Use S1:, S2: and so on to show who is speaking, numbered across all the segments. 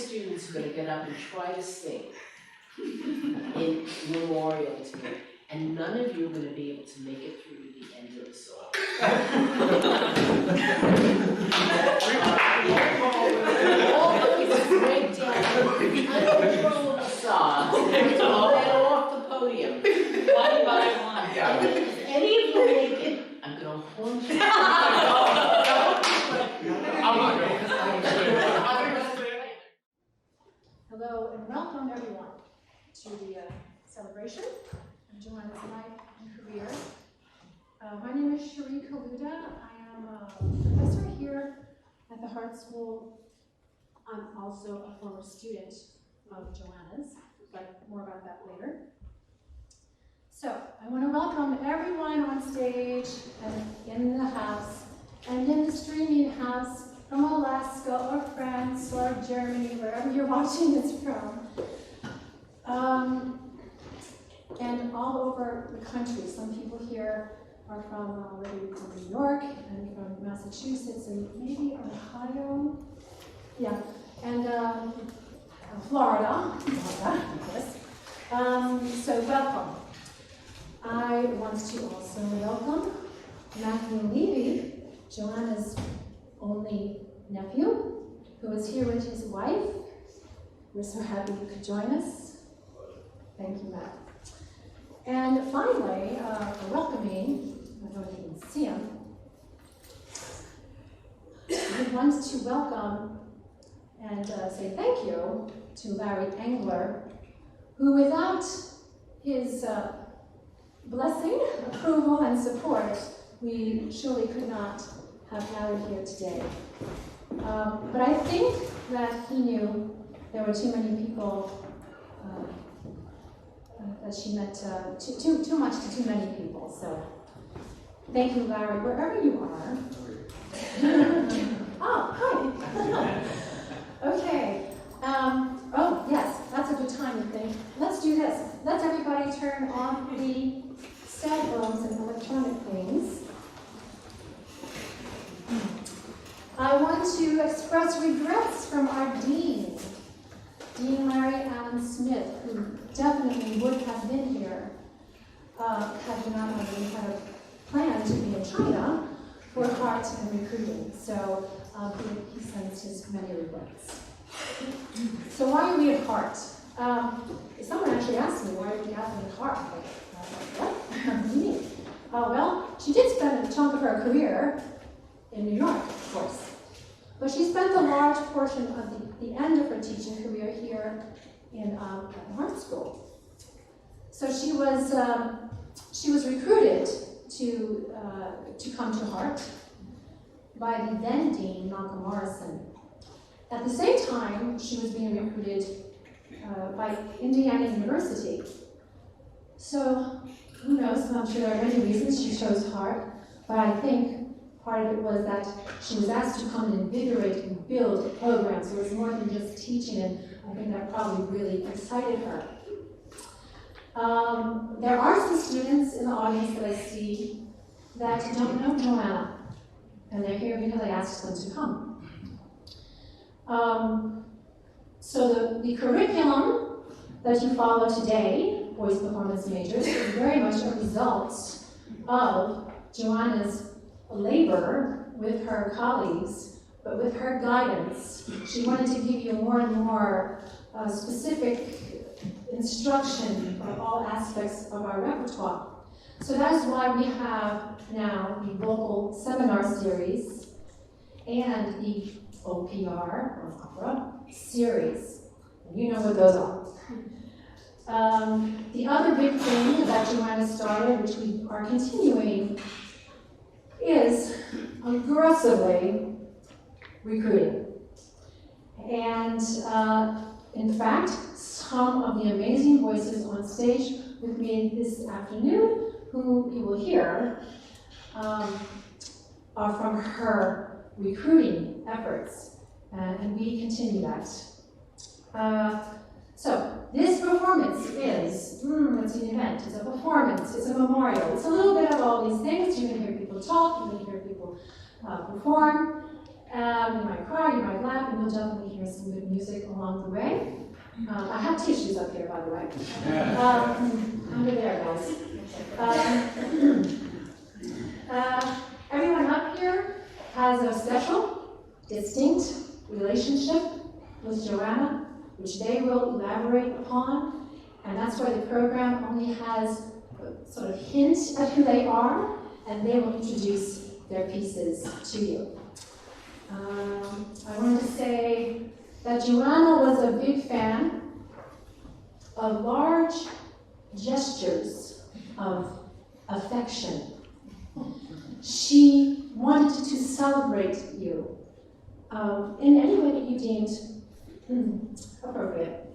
S1: students are going to get up and try to sing in memorial to me, and none of you are going to be able to make it through to the end of the song. All of you break down uncontrollable sobs and get off the podium.
S2: One by one.
S1: And if any of you make it, I'm going to haunt you.
S3: Hello and welcome everyone to the celebration of Joanna's life and career. My name is Cherie Caluda. I am a professor here at the Hart School. I'm also a former student of Joanna's, but more about that later. So I want to welcome everyone on stage and in the house and in the streaming house from Alaska or France or Germany, wherever you're watching this from, and all over the country. Some people here are from New York and from Massachusetts and maybe Ohio, yeah, and Florida, of course. So welcome. I want to also welcome Matthew Levy, Joanna's only nephew, who is here with his wife. We're so happy you could join us. Thank you, Matt. And finally, for welcoming, I don't know if you can see him, we want to welcome and say thank you to Larry Engler, who without his blessing, approval, and support, we surely could not have gathered here today. But I think that he knew there were too many people, that she meant too much to too many people. So thank you, Larry, wherever you are. Oh, hi. Okay. Oh, yes, that's a good time to think. Let's do this. Let's everybody turn off the cell phones and electronic things. I want to express regrets from our dean, Dean Larry Allen Smith, who definitely would have been here had we not had a plan to be in China for Hart and recruiting. So he sends his many regrets. So why are we at Hart? Someone actually asked me why are we gathering at Hart. I was like, what? What do you mean? Well, she did spend a chunk of her career in New York, of course. But she spent a large portion of the end of her teaching career here in at the Hart School. So she was recruited to come to Hart by the then dean Malcolm Morrison. At the same time, she was being recruited by Indiana University. So who knows? I'm sure there are many reasons she chose Hart, but I think part of it was that she was asked to come and invigorate and build programs. So it was more than just teaching, and I think that probably really excited her. There are some students in the audience that I see that don't know Joanna, and they're here because I asked them to come. So the curriculum that you follow today, voice performance majors, is very much a result of Joanna's labor with her colleagues, but with her guidance. She wanted to give you more and more specific instruction for all aspects of our repertoire. So that is why we have now the vocal seminar series and the OPR, or opera, series. And you know what those are. The other big thing that Joanna started, which we are continuing, is aggressively recruiting. And in fact, some of the amazing voices on stage with me this afternoon, who you will hear, are from her recruiting efforts, and we continue that. So this performance is, it's an event, it's a performance, it's a memorial, it's a little bit of all these things. You're going to hear people talk, you're going to hear people perform, You might cry, you might laugh, and you'll definitely hear some good music along the way. I have tissues up here, by the way. Under there, guys. Everyone up here has a special, distinct relationship with Joanna, which they will elaborate upon, and that's why the program only has a sort of hint at who they are, and they will introduce their pieces to you. I wanted to say that Joanna was a big fan of large gestures of affection. She wanted to celebrate you in any way that you deemed appropriate,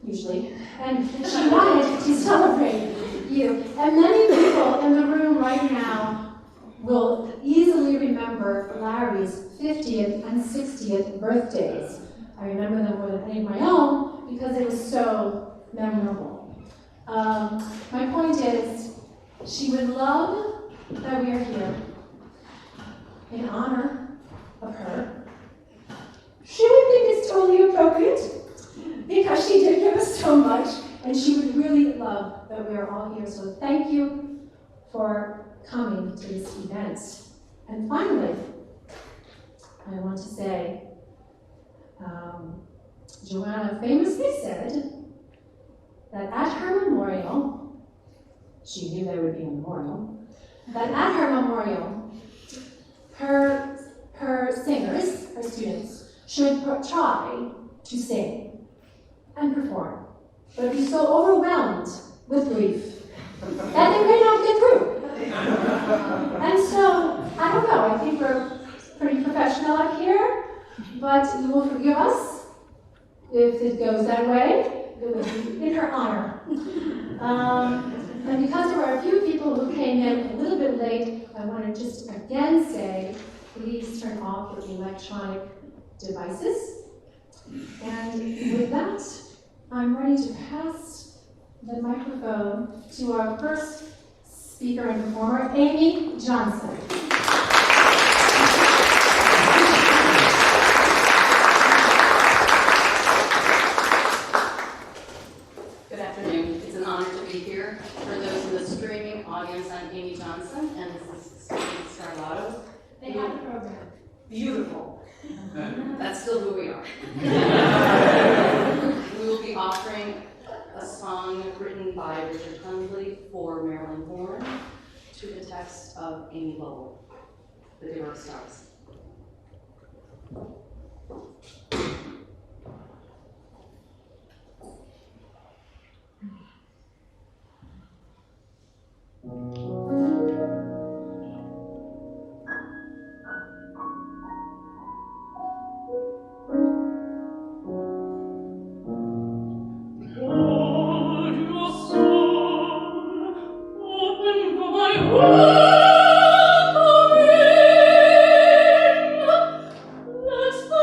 S3: usually. And she wanted to celebrate you. And many people in the room right now will easily remember Larry's 50th and 60th birthdays. I remember them more than any of my own because it was so memorable. My point is, she would love that we are here in honor of her. She would think it's totally appropriate because she did give us so much, and she would really love that we are all here. So thank you for coming to this event. And finally, I want to say, Joanna famously said that at her memorial, she knew there would be a memorial, that at her memorial, her singers, her students, should try to sing and perform, but be so overwhelmed with grief that they may not get through. And so, I don't know, I think we're pretty professional up here, but you will forgive us if it goes that way. It will be in her honor. And because there were a few people who came in a little bit late, I want to just again say, please turn off your electronic devices. And with that, I'm ready to pass the microphone to our first speaker and performer, Amy Johnson.
S2: Good afternoon. It's an honor to be here. For those in the streaming audience, I'm Amy Johnson, and this is Sara.
S3: They have the program.
S2: Beautiful. That's still who we are. We will be offering a song written by Richard Hundley for Marilyn Horne to the text of Amy Lowell, The Giver of Stars.
S4: Let's the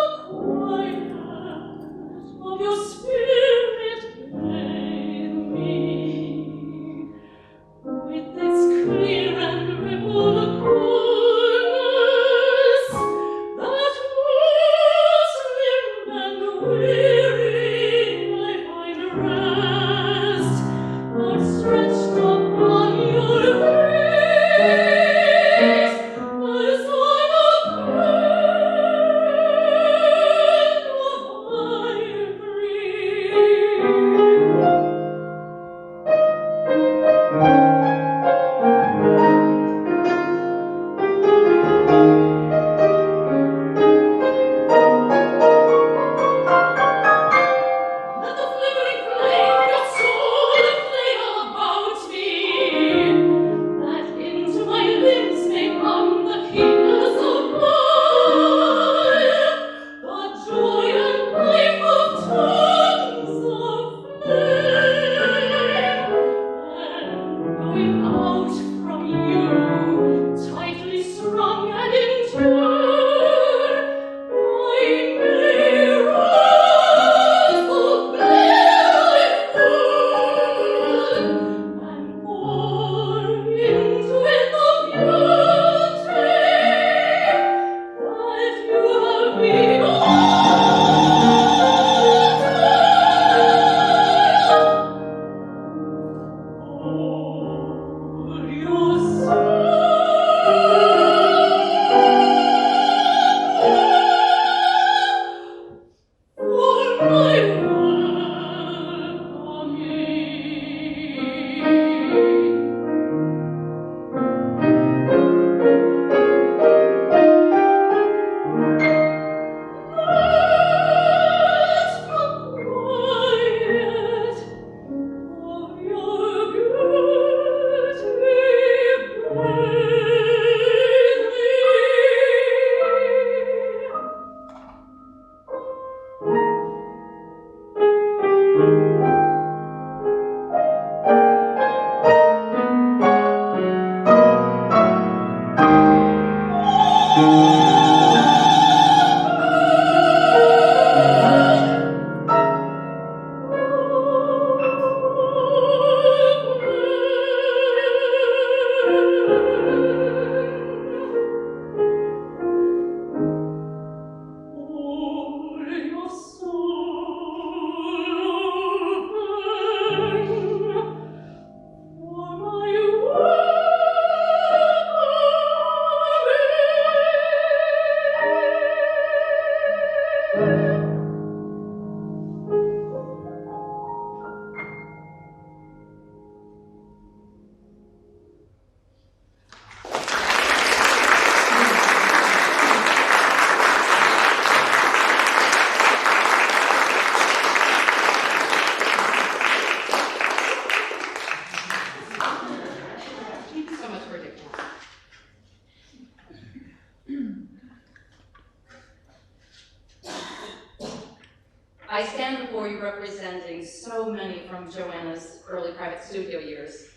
S2: I stand before you representing so many from Joanna's early private studio years.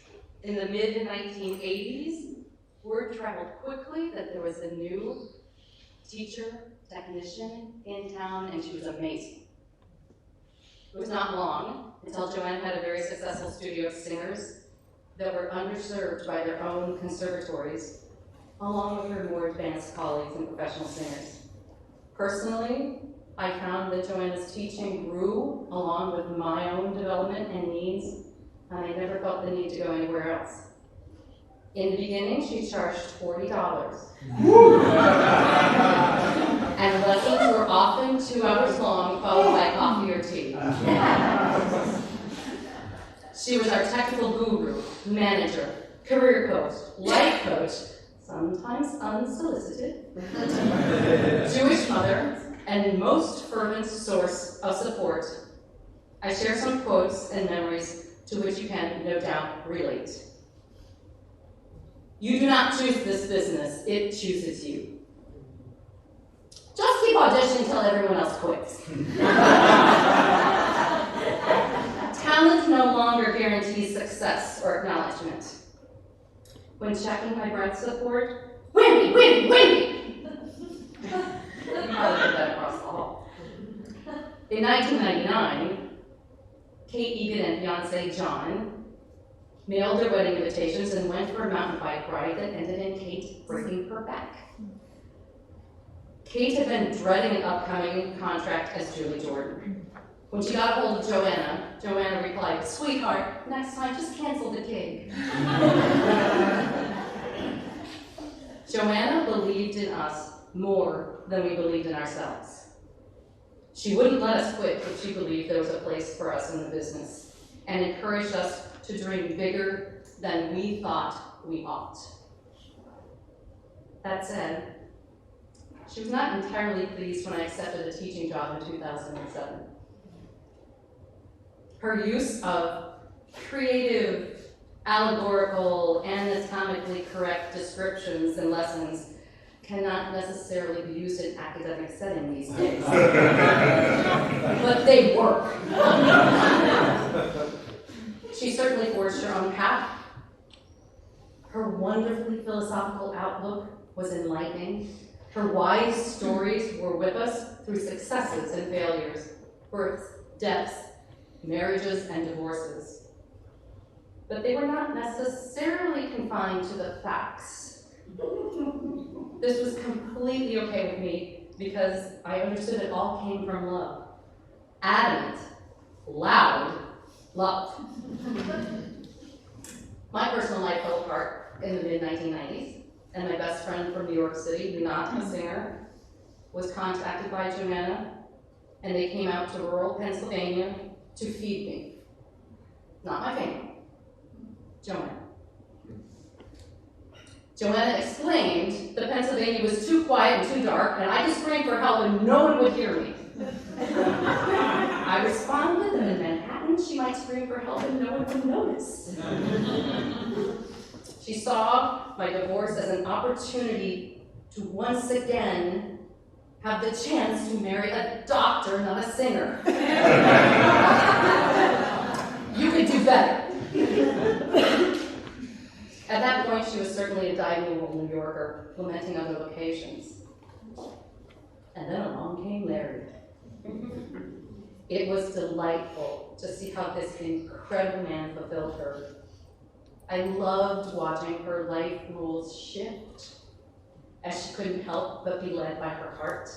S2: In the mid-1980s, word traveled quickly that there was a new teacher, technician in town, and she was amazing. It was not long until Joanna had a very successful studio of singers that were underserved by their own conservatories, along with her more advanced colleagues and professional singers. Personally, I found that Joanna's teaching grew along with my own development and needs, and I never felt the need to go anywhere else. In the beginning, she charged $40. And lessons were often 2 hours long, followed by coffee or tea. She was our technical guru, manager, career coach, life coach, sometimes unsolicited, Jewish mother, and most fervent source of support. I share some quotes and memories to which you can, no doubt, relate. You do not choose this business, it chooses you. Just keep auditioning until everyone else quits. Talent no longer guarantees success or acknowledgement. When checking my breath support, Windy, windy, windy! You probably heard that across the hall. In 1999, Kate Egan and fiancé John mailed their wedding invitations and went for a mountain bike ride that ended in Kate breaking her back. Kate had been dreading an upcoming contract as Julie Jordan. When she got a hold of Joanna, Joanna replied, "Sweetheart, next time just cancel the gig." Joanna believed in us more than we believed in ourselves. She wouldn't let us quit if she believed there was a place for us in the business, and encouraged us to dream bigger than we thought we ought. That said, she was not entirely pleased when I accepted a teaching job in 2007. Her use of creative, allegorical, anatomically correct descriptions and lessons cannot necessarily be used in academic setting these days. But they work. She certainly forged her own path. Her wonderfully philosophical outlook was enlightening. Her wise stories were with us through successes and failures, births, deaths, marriages, and divorces. But they were not necessarily confined to the facts. This was completely okay with me because I understood it all came from love. Adamant, loud love. My personal life fell apart in the mid-1990s, and my best friend from New York City, who's not a singer, was contacted by Joanna, and they came out to rural Pennsylvania to feed me. Not my family, Joanna. Joanna explained that Pennsylvania was too quiet and too dark, and I could scream for help and no one would hear me. I responded that in Manhattan she might scream for help and no one would notice. She saw my divorce as an opportunity to once again have the chance to marry a doctor, not a singer. dyed-in-the-wool New Yorker, lamenting other locations. And then along came Larry. It was delightful to see how this incredible man fulfilled her. I loved watching her life rules shift, as she couldn't help but be led by her heart,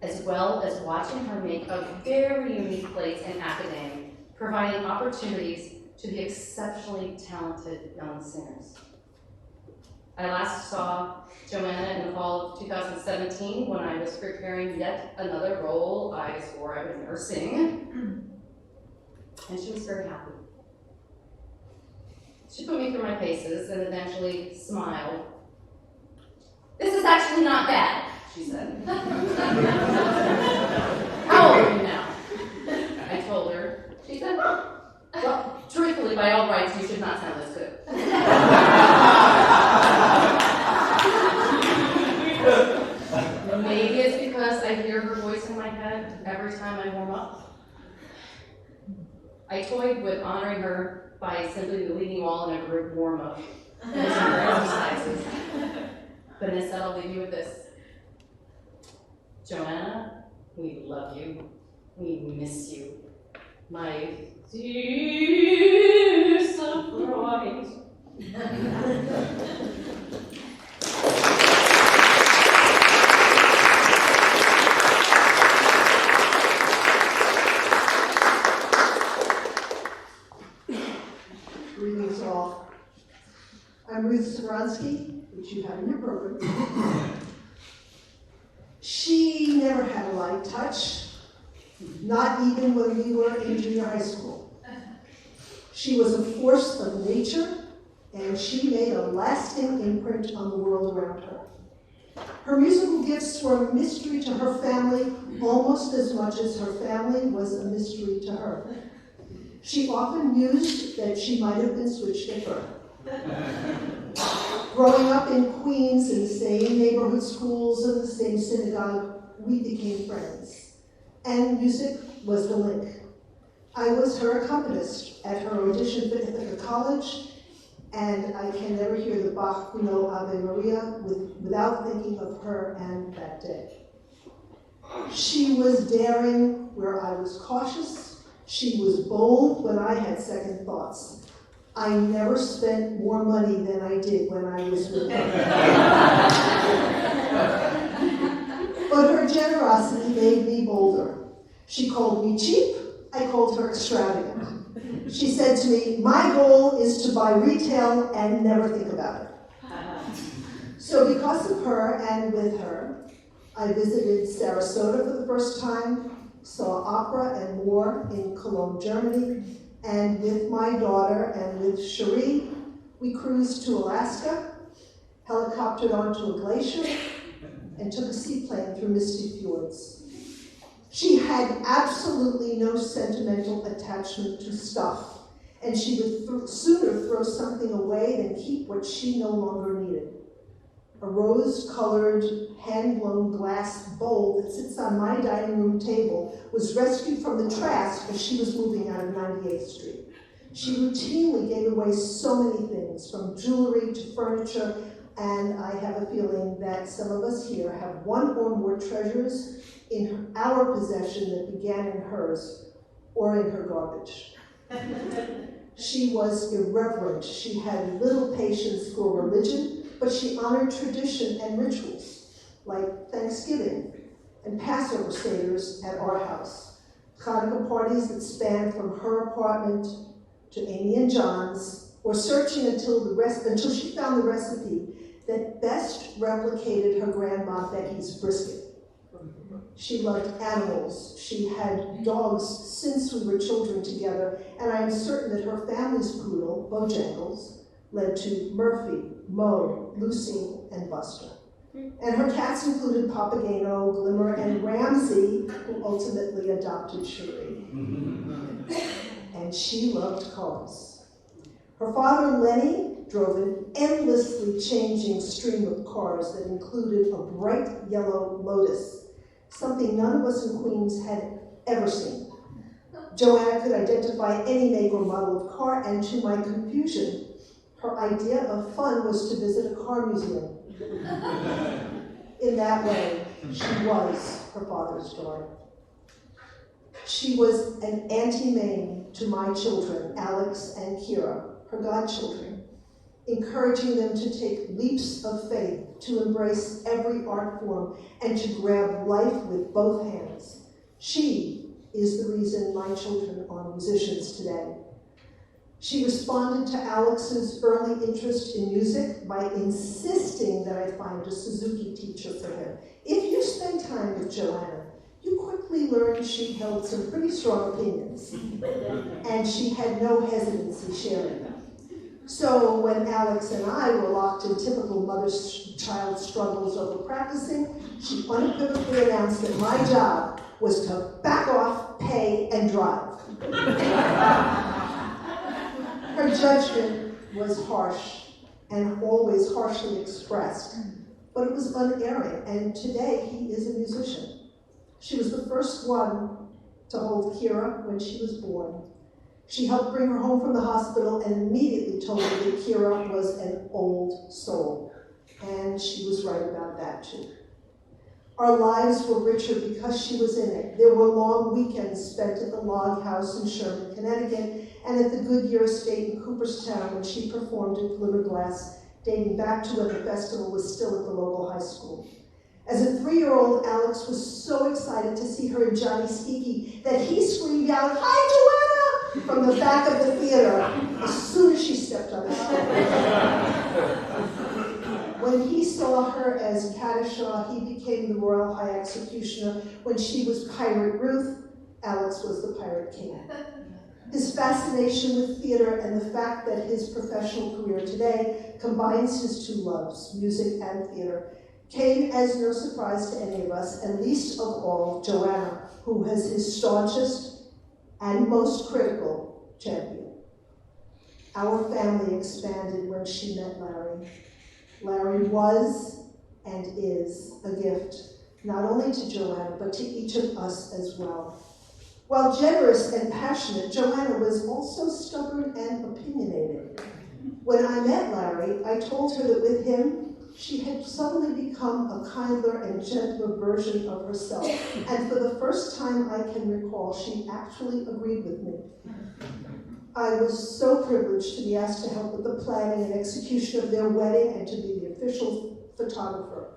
S2: as well as watching her make a very unique place in academia, providing opportunities to the exceptionally talented young singers. I last saw Joanna in the fall of 2017 when I was preparing yet another role I swore I would never sing, and she was very happy. She put me through my paces and eventually smiled. "This is actually not bad," she said. "How old are you now?" I told her. She said, "Well, truthfully, by all rights, you should not sound as good." Maybe it's because I hear her voice in my head every time I warm up. I toyed with honoring her by simply leading you all in a group warm-up and some exercises. But instead, I'll leave you with this. Joanna, we love you. We miss you. My dear surprise.
S4: Greetings all. I'm Ruth Sovronsky, which you have in your program. She never had a light touch, not even when we were in junior high school. She was a force of nature, and she made a lasting imprint on the world around her. Her musical gifts were a mystery to her family almost as much as her family was a mystery to her. She often mused that she might have been switched at birth. Growing up in Queens in the same neighborhood schools and the same synagogue, we became friends. And music was the link. I was her accompanist at her audition for Ithaca College, and I can never hear the Bach Ave Maria without thinking of her and that day. She was daring where I was cautious. She was bold when I had second thoughts. I never spent more money than I did when I was with her. But her generosity made me bolder. She called me cheap, I called her extravagant. She said to me, "My goal is to buy retail and never think about it." So because of her and with her, I visited Sarasota for the first time, saw opera and more in Cologne, Germany, and with my daughter and with Cherie, we cruised to Alaska, helicoptered onto a glacier, and took a seaplane through misty fjords. She had absolutely no sentimental attachment to stuff, and she would sooner throw something away than keep what she no longer needed. A rose-colored, hand-blown glass bowl that sits on my dining room table was rescued from the trash as she was moving out of 98th Street. She routinely gave away so many things, from jewelry to furniture, and I have a feeling that some of us here have one or more treasures in our possession that began in hers or in her garbage. She was irreverent. She had little patience for religion, but she honored tradition and rituals, like Thanksgiving and Passover seders at our house, Hanukkah parties that spanned from her apartment to Amy and John's, or searching until she found the recipe that best replicated her grandma Becky's brisket. She loved animals. She had dogs since we were children together, and I am certain that her family's poodle, Bojangles, led to Murphy, Mo, Lucy, and Buster. And her cats included Papageno, Glimmer, and Ramsey, who ultimately adopted Cherie. And she loved cars. Her father, Lenny, drove an endlessly changing stream of cars that included a bright yellow Lotus, something none of us in Queens had ever seen. Joanna could identify any make or model of car, and to my confusion, Her idea of fun was to visit a car museum. In that way, she was her father's daughter. She was an Auntie Mame to my children, Alex and Kyra, her godchildren, encouraging them to take leaps of faith, to embrace every art form, and to grab life with both hands. She is the reason my children are musicians today. She responded to Alex's early interest in music by insisting that I find a Suzuki teacher for him. If you spend time with Joanna, you quickly learn she held some pretty strong opinions, and she had no hesitancy sharing them. So when Alex and I were locked in typical mother-child struggles over practicing, she unequivocally announced that my job was to back off, pay, and drive. Her judgment was harsh and always harshly expressed, but it was unerring, and today he is a musician. She was the first one to hold Kyra when she was born. She helped bring her home from the hospital and immediately told me that Kyra was an old soul, and she was right about that too. Our lives were richer because she was in it. There were long weekends spent at the log house in Sherman, Connecticut, and at the Goodyear Estate in Cooperstown when she performed at Glimmerglass, dating back to when the festival was still at the local high school. As a 3-year-old, Alex was so excited to see her in Johnny Skeeky that he screamed out, "Hi, Joanna!" from the back of the theater as soon as she stepped on the stage. When he saw her as Cadishaw, he became the Royal High Executioner. When she was Pirate Ruth, Alex was the Pirate King. His fascination with theater and the fact that his professional career today combines his two loves, music and theater, came as no surprise to any of us, and least of all Joanna, who was his staunchest and most critical champion. Our family expanded when she met Larry. Larry was and is a gift, not only to Joanna, but to each of us as well. While generous and passionate, Joanna was also stubborn and opinionated. When I met Larry, I told her that with him, she had suddenly become a kinder and gentler version of herself. And for the first time I can recall, she actually agreed with me. I was so privileged to be asked to help with the planning and execution of their wedding and to be the official photographer.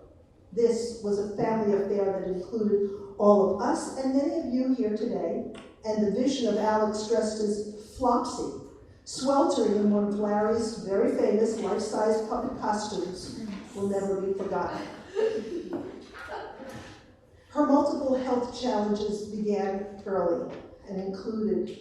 S4: This was a family affair that included all of us and many of you here today, and the vision of Alex dressed as Flopsy, sweltering in one of Larry's very famous life-size puppet costumes, will never be forgotten. Her multiple health challenges began early and included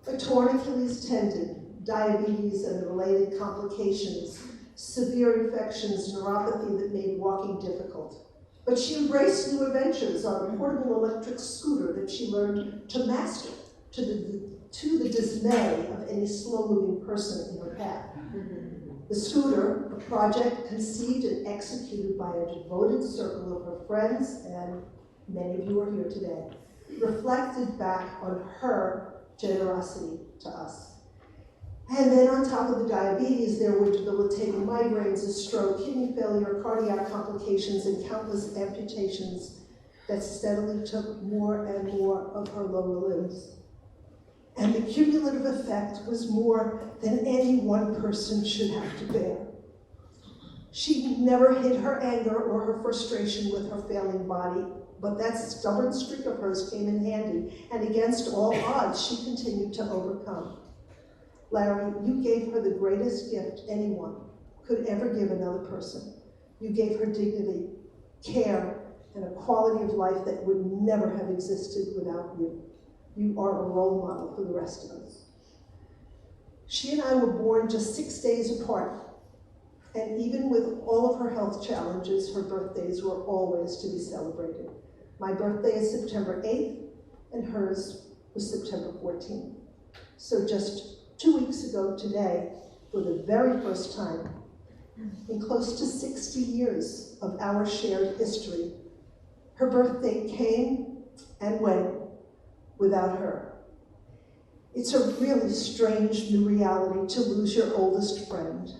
S4: a torn Achilles tendon, diabetes and the related complications, severe infections, neuropathy that made walking difficult. But she embraced new adventures on a portable electric scooter that she learned to master, to the dismay of any slow-moving person in her path. The scooter, a project conceived and executed by a devoted circle of her friends, and many of you are here today, reflected back on her generosity to us. And then on top of the diabetes, there were debilitating migraines, a stroke, kidney failure, cardiac complications, and countless amputations that steadily took more and more of her lower limbs. And the cumulative effect was more than any one person should have to bear. She never hid her anger or her frustration with her failing body, but that stubborn streak of hers came in handy, and against all odds, she continued to overcome. Larry, you gave her the greatest gift anyone could ever give another person. You gave her dignity, care, and a quality of life that would never have existed without you. You are a role model for the rest of us. She and I were born just 6 days apart, and even with all of her health challenges, her birthdays were always to be celebrated. My birthday is September 8th, and hers was September 14th. So just 2 weeks ago today, for the very first time, in close to 60 years of our shared history, her birthday came and went without her. It's a really strange new reality to lose your oldest friend.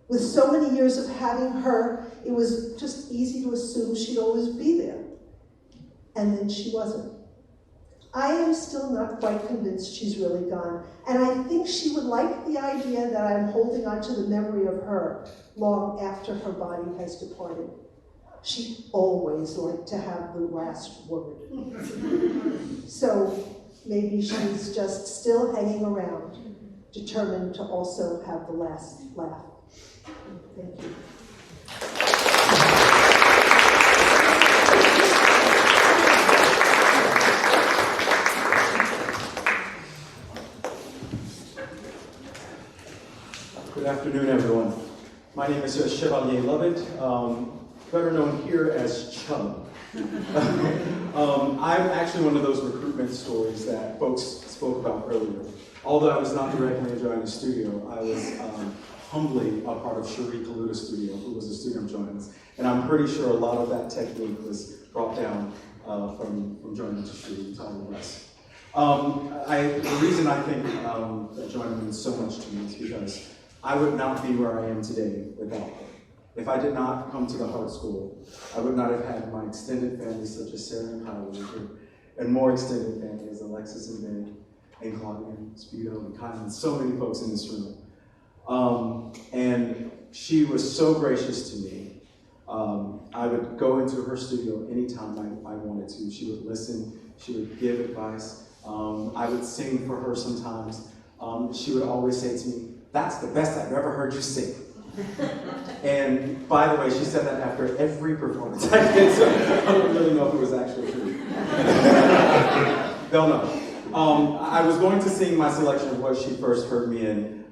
S4: With so many years of having her, it was just easy to assume she'd always be there. And then she wasn't. I am still not quite convinced she's really gone, and I think she would like the idea that I'm holding on to the memory of her long after her body has departed. She always liked to have the last word. So maybe she's just still hanging around, determined to also have the last laugh. Thank you.
S5: Good afternoon, everyone. My name is Chevalier Lovett, better known here as Chub. I'm actually one of those recruitment stories that folks spoke about earlier. Although I was not directly in Joanna's studio, I was humbly a part of Cherie Caluda's studio, who was a student of Joanna's. And I'm pretty sure a lot of that technique was brought down from Joanna to Cherie to all of us. The reason I think that Joanna means so much to me is because I would not be where I am today without her. If I did not come to the Hart School, I would not have had my extended family such as Sarah and Kyra, and more extended family as Alexis and Ben, and Claudia, and Speedo, and Kyra, and so many folks in this room. And she was so gracious to me. I would go into her studio anytime I wanted to. She would listen, she would give advice. I would sing for her sometimes. She would always say to me, "That's the best I've ever heard you sing." And by the way, she said that after every performance I did, so I don't really know if it was actually true. They'll know. I was going to sing my selection of what she first heard me in.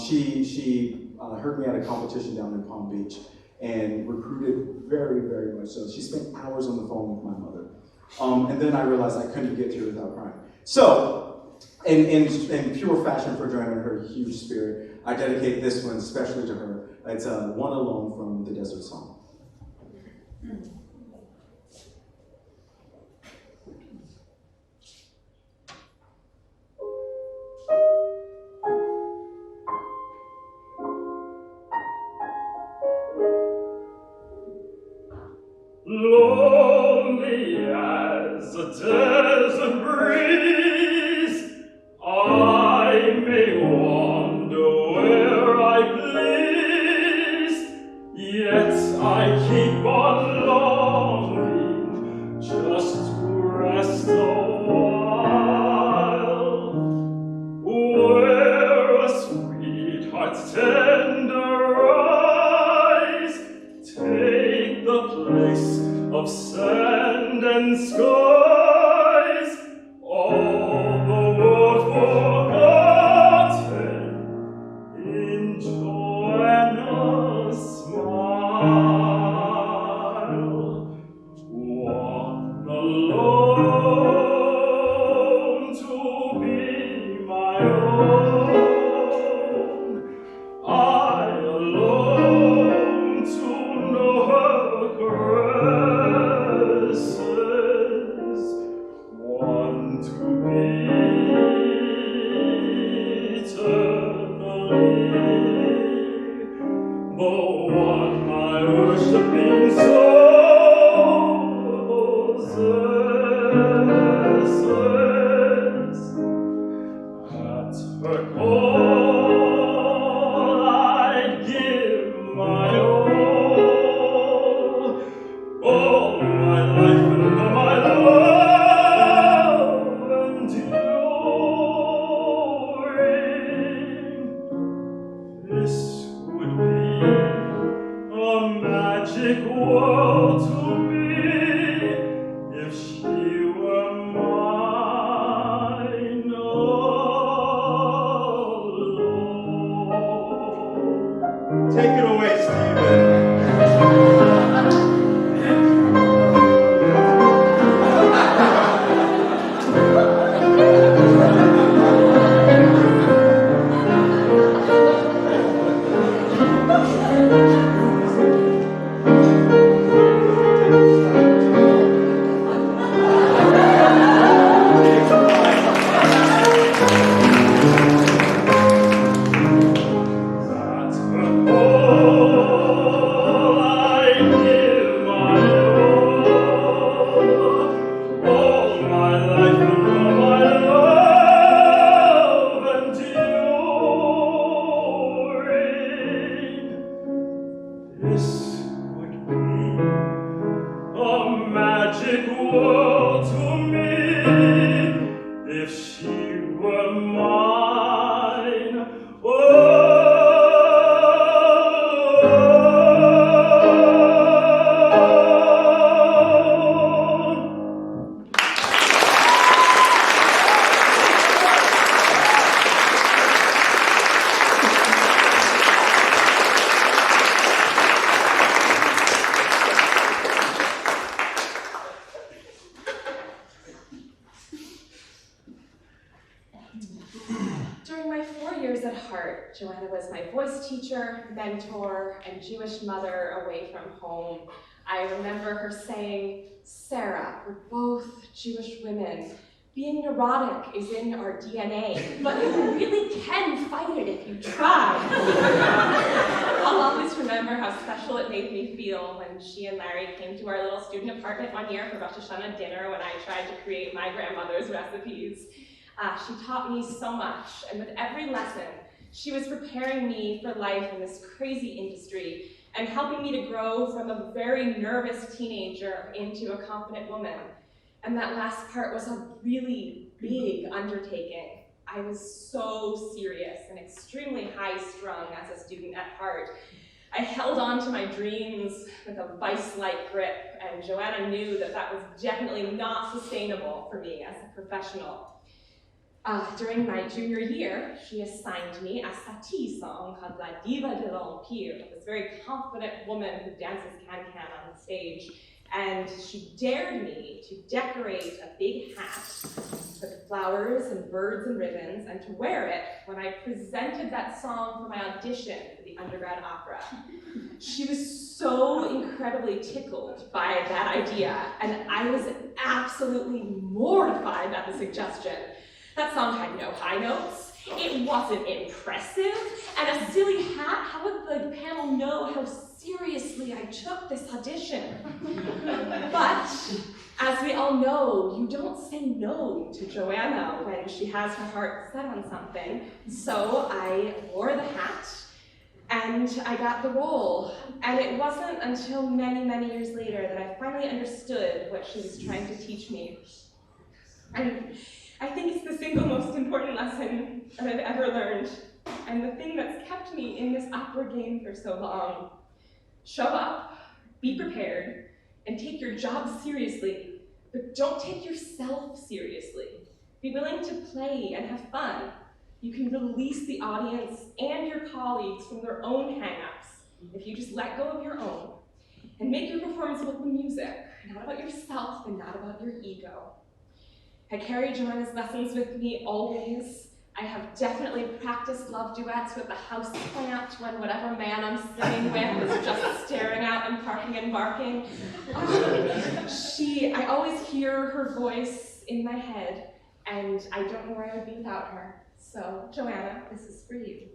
S5: She heard me at a competition down in Palm Beach and recruited very, very much so. She spent hours on the phone with my mother. And then I realized I couldn't get to her without crying. So, in pure fashion for Joanna and her huge spirit, I dedicate this one especially to her. It's One Alone from the Desert Song.
S6: Lonely as a desert breeze, I may wander where I please, yet I keep on longing. were mine. Oh,
S7: During my 4 years at Hart, Joanna was my voice teacher, mentor, and Jewish mother away from home. I remember her saying, "Sarah, we're both Jewish women. Being neurotic is in our DNA, but you really can fight it if you try." I'll always remember how special it made me feel when she and Larry came to our little student apartment one year for Rosh Hashanah dinner when I tried to create my grandmother's recipes. She taught me so much, and with every lesson, she was preparing me for life in this crazy industry and helping me to grow from a very nervous teenager into a confident woman. And that last part was a really big undertaking. I was so serious and extremely high-strung as a student at Hart. I held on to my dreams with a vice-like grip, and Joanna knew that that was definitely not sustainable for me as a professional. During my junior year, she assigned me a Satie song called La Diva de l'Empire, this very confident woman who dances can-can on the stage. And she dared me to decorate a big hat with flowers and birds and ribbons and to wear it when I presented that song for my audition for the undergrad opera. She was so incredibly tickled by that idea, and I was absolutely mortified at the suggestion. That song had no high notes, it wasn't impressive, and a silly hat, how would the panel know how seriously I took this audition? But, as we all know, you don't say no to Joanna when she has her heart set on something. So I wore the hat, and I got the role. And it wasn't until many, many years later that I finally understood what she was trying to teach me. And I think it's the single most important lesson that I've ever learned, and the thing that's kept me in this opera game for so long. Show up, be prepared, and take your job seriously, but don't take yourself seriously. Be willing to play and have fun. You can release the audience and your colleagues from their own hang-ups if you just let go of your own, and make your performance about the music, not about yourself and not about your ego. I carry Joanna's lessons with me always. I have definitely practiced love duets with the house plant when whatever man I'm sitting with is just staring out and barking and barking. I always hear her voice in my head, and I don't know where I would be without her. So, Joanna, this is for you.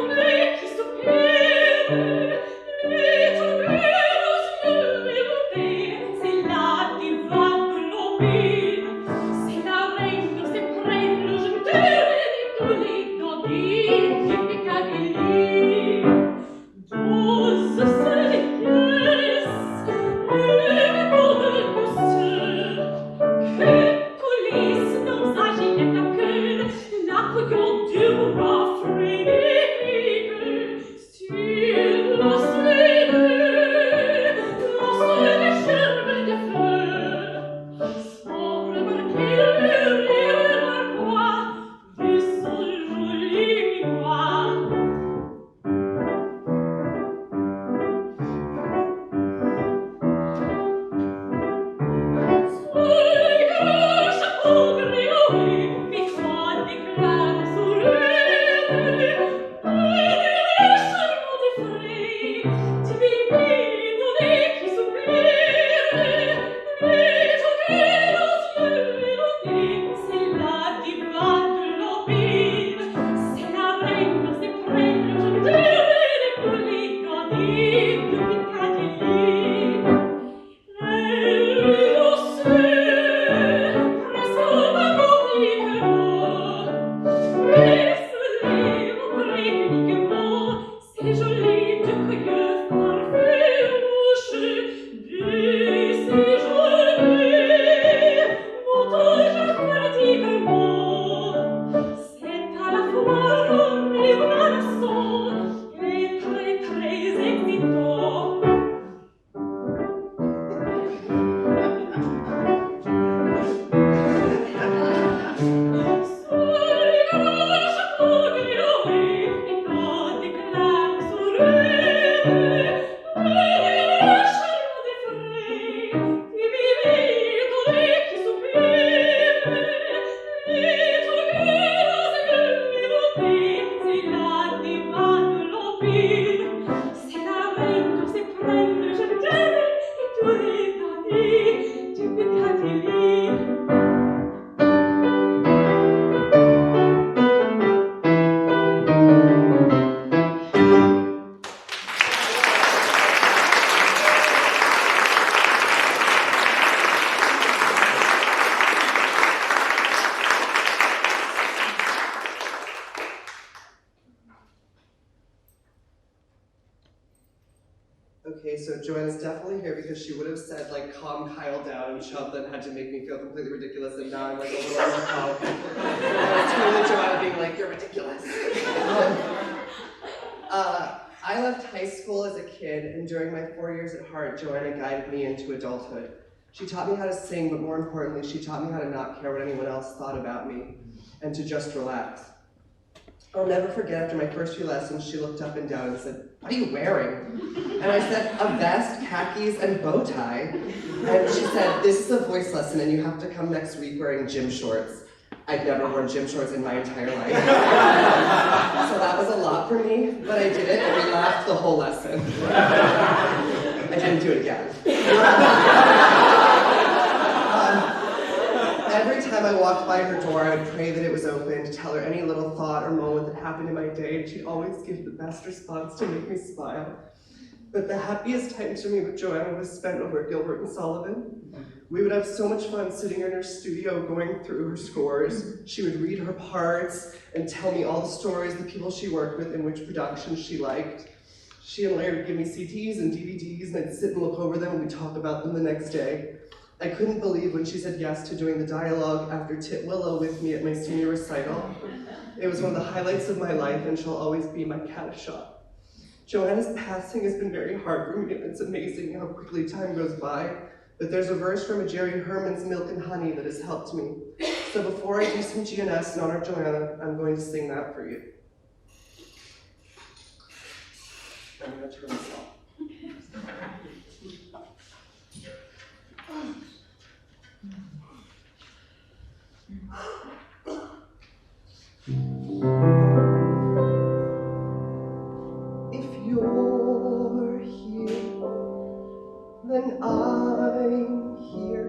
S6: Tu
S8: Okay, so Joanna's definitely here because she would have said, like, calm Kyle down and shoved them, had to make me feel completely ridiculous, and now I'm like a little more calm. It's totally Joanna being like, you're ridiculous. I left high school as a kid, and during my 4 years at Hart, Joanna guided me into adulthood. She taught me how to sing, but more importantly, she taught me how to not care what anyone else thought about me, and to just relax. I'll never forget, after my first few lessons, she looked up and down and said, "What are you wearing?" And I said, "A vest, khakis, and bow tie." And she said, "This is a voice lesson, and you have to come next week wearing gym shorts." I'd never worn gym shorts in my entire life. So that was a lot for me, but I did it, and we laughed the whole lesson. I didn't do it again. Every time I walked by her door, I would pray that it was open, to tell her any little thought or moment that happened in my day, and she'd always give the best response to make me smile. But the happiest times for me with Joanna was spent over at Gilbert and Sullivan. We would have so much fun sitting in her studio going through her scores. She would read her parts and tell me all the stories, the people she worked with, and which productions she liked. She and Larry would give me CDs and DVDs, and I'd sit and look over them, and we'd talk about them the next day. I couldn't believe when she said yes to doing the dialogue after Tit Willow with me at my senior recital. It was one of the highlights of my life, and she'll always be my caddyshaw. Joanna's passing has been very hard for me, and it's amazing how quickly time goes by. But there's a verse from a Jerry Herman's Milk and Honey that has helped me. So before I do some GNS in honor of Joanna, I'm going to sing that for you. I'm going to turn this off. If you're here, then I'm here.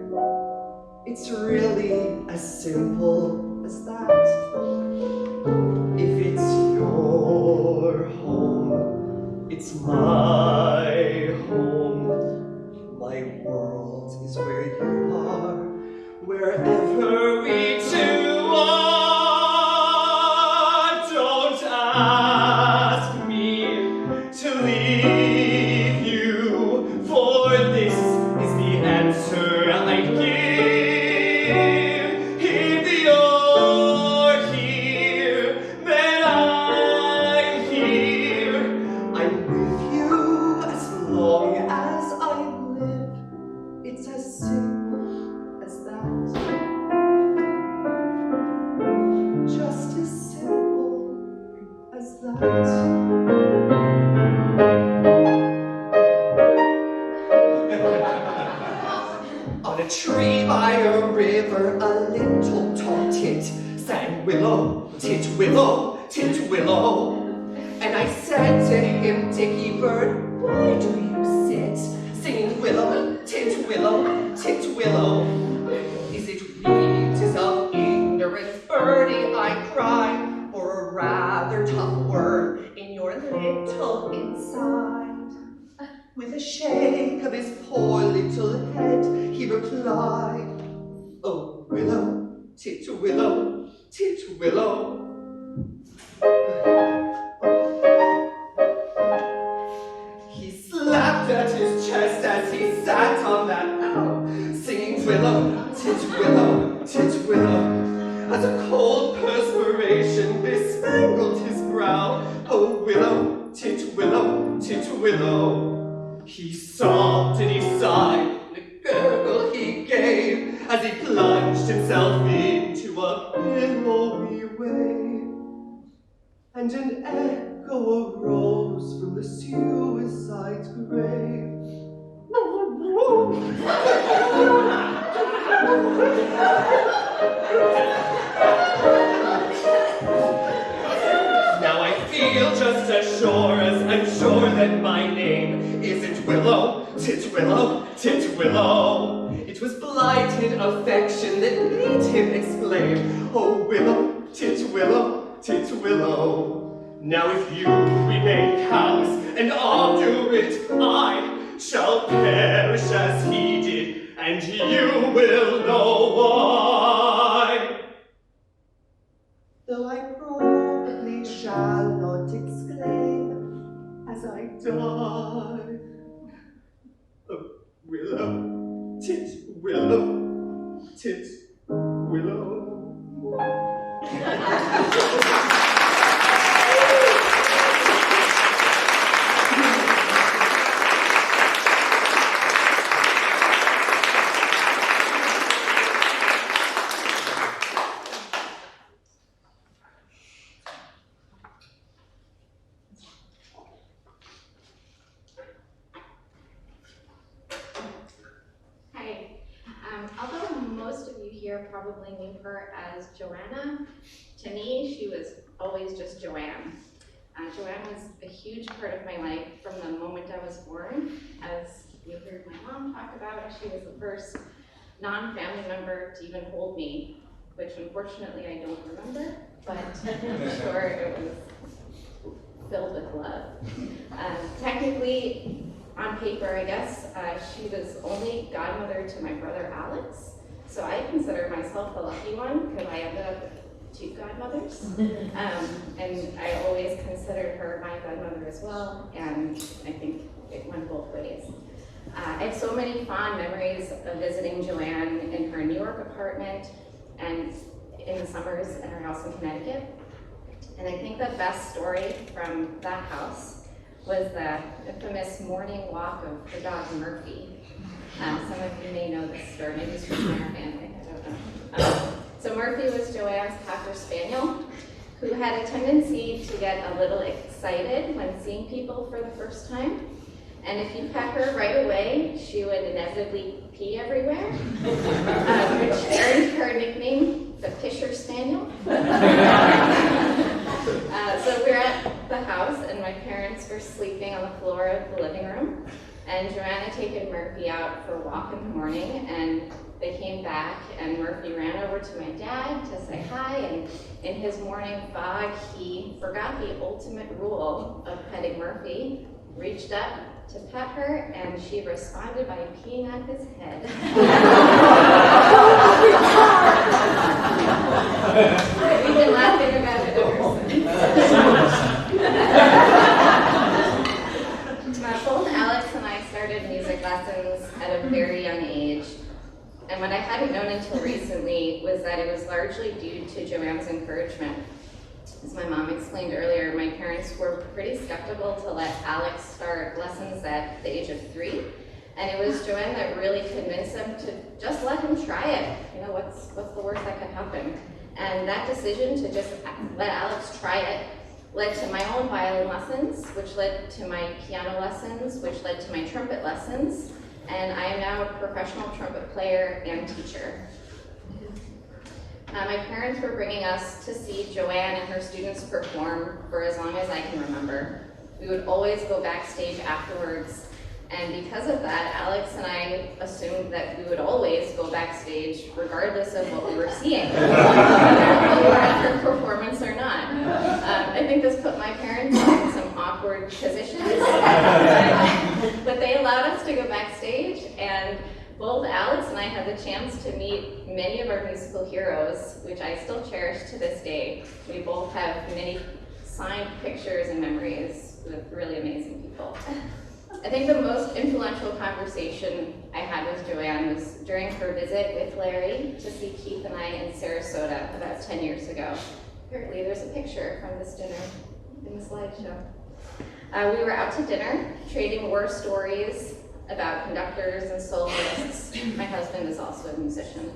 S8: It's really as simple as that. If it's your home, it's my home. My world is where you are, wherever we two are. Don't ask me to leave you, for this is the answer I give. If you're here, then I'm here. I'm with you as long as I live. It's as simple as that. Just as simple as that. On a tree by a river, a little tall tit sang willow, tit willow, tit willow. And I said to him, Dickie Bird, why do you sit singing willow, tit willow, tit willow? Is it weeds of ignorance, birdie, I cried, or a rather tough word in your little inside? With a shake of his poor little head, he replied, oh, willow, tit willow, tit willow. He slapped at his chest as he sat on that bough, singing willow, tit willow, tit willow. As a cold perspiration bespangled his brow, oh, willow, tit willow, tit willow. He sobbed and he sighed, and a gurgle he gave, as he plunged himself into a billowy wave. And an echo arose from the suicide's grave. Now I feel just as sure as I'm sure that my name isn't Willow, tit willow, tit willow. It was blighted affection that made him exclaim, "Oh, willow, tit willow. Now if you remain callous and obdurate, I shall perish as he did, and you will know why. Though I probably shall not exclaim as I die, oh, willow, tit willow.
S9: Although most of you here probably knew her as Joanna, to me, she was always just Joanne. Joanne was a huge part of my life from the moment I was born. As you heard my mom talk about, she was the first non-family member to even hold me, which unfortunately I don't remember, but I'm sure it was filled with love. Technically, on paper, I guess, she was only godmother to my brother Alex, so I consider myself the lucky one because I ended up with 2 godmothers, and I always considered her my godmother as well, and I think it went both ways. I have so many fond memories of visiting Joanne in her New York apartment and in the summers at her house in Connecticut, and I think the best story from that house was the infamous morning walk of the dog Murphy. Some of you may know this story, maybe it's from our family, I don't know. So Murphy was Joanne's Cocker Spaniel, who had a tendency to get a little excited when seeing people for the first time. And if you pet her right away, she would inevitably pee everywhere, which earned her nickname, the Pisher Spaniel. So we're at the house, and my parents were sleeping on the floor of the living room, and Joanne had taken Murphy out for a walk in the morning, and they came back, and Murphy ran over to my dad to say hi, and in his morning fog, he forgot the ultimate rule of petting Murphy, reached up to pet her, and she responded by peeing on his head. We've been laughing about it ever since. Both Alex and I started music lessons at a very young age, and what I hadn't known until recently was that it was largely due to Joanne's encouragement. As my mom explained earlier, my parents were pretty skeptical to let Alex start lessons at the age of 3, and it was Joanne that really convinced them to just let him try it. You know, what's the worst that could happen? And that decision to just let Alex try it led to my own violin lessons, which led to my piano lessons, which led to my trumpet lessons, and I am now a professional trumpet player and teacher. My parents were bringing us to see Joanne and her students perform for as long as I can remember. We would always go backstage afterwards, and because of that, Alex and I assumed that we would always go backstage regardless of what we were seeing, whether we were at her performance or not. I think this put my parents in some awkward positions, but they allowed us to go backstage, and both Alex and I had the chance to meet many of our musical heroes, which I still cherish to this day. We both have many signed pictures and memories with really amazing people. I think the most influential conversation I had with Joanne was during her visit with Larry to see Keith and I in Sarasota about 10 years ago. Apparently there's a picture from this dinner in the slideshow. We were out to dinner, trading war stories about conductors and soloists. My husband is also a musician.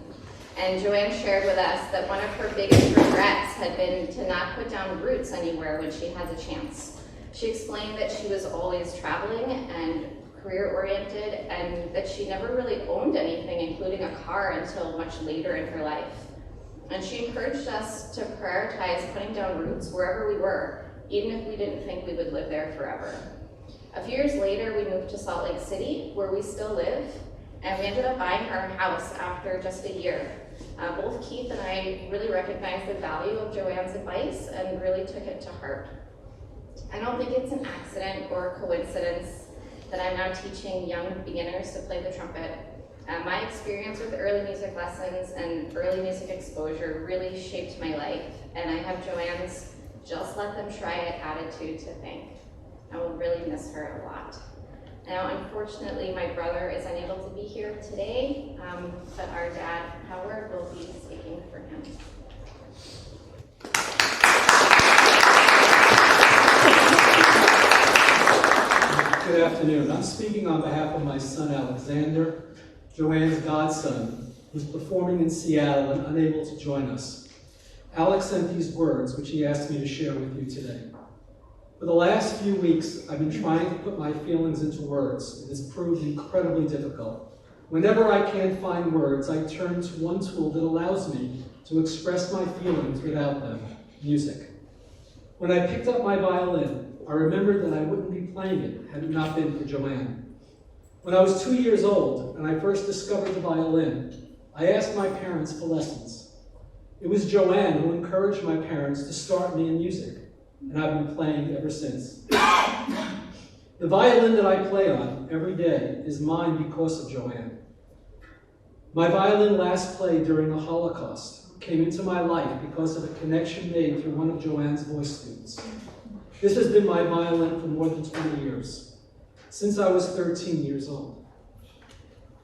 S9: And Joanne shared with us that one of her biggest regrets had been to not put down roots anywhere when she had the chance. She explained that she was always traveling and career-oriented, and that she never really owned anything, including a car, until much later in her life. And she encouraged us to prioritize putting down roots wherever we were, even if we didn't think we would live there forever. A few years later, we moved to Salt Lake City, where we still live, and we ended up buying our house after just a year. Both Keith and I really recognized the value of Joanne's advice and really took it to heart. I don't think it's an accident or a coincidence that I'm now teaching young beginners to play the trumpet. My experience with early music lessons and early music exposure really shaped my life, and I have Joanne's just let them try it attitude to think. I will really miss her a lot. Now, unfortunately, my brother is unable to be here today, but our dad, Howard, will be speaking for him.
S10: Good afternoon. I'm speaking on behalf of my son, Alexander, Joanne's godson, who's performing in Seattle and unable to join us. Alex sent these words, which he asked me to share with you today. For the last few weeks, I've been trying to put my feelings into words. It has proved incredibly difficult. Whenever I can't find words, I turn to one tool that allows me to express my feelings without them, music. When I picked up my violin, I remembered that I wouldn't be playing it had it not been for Joanne. When I was 2 years old and I first discovered the violin, I asked my parents for lessons. It was Joanne who encouraged my parents to start me in music, and I've been playing ever since. The violin that I play on every day is mine because of Joanne. My violin last played during the Holocaust came into my life because of a connection made through one of Joanne's voice students. This has been my violin for more than 20 years, since I was 13 years old.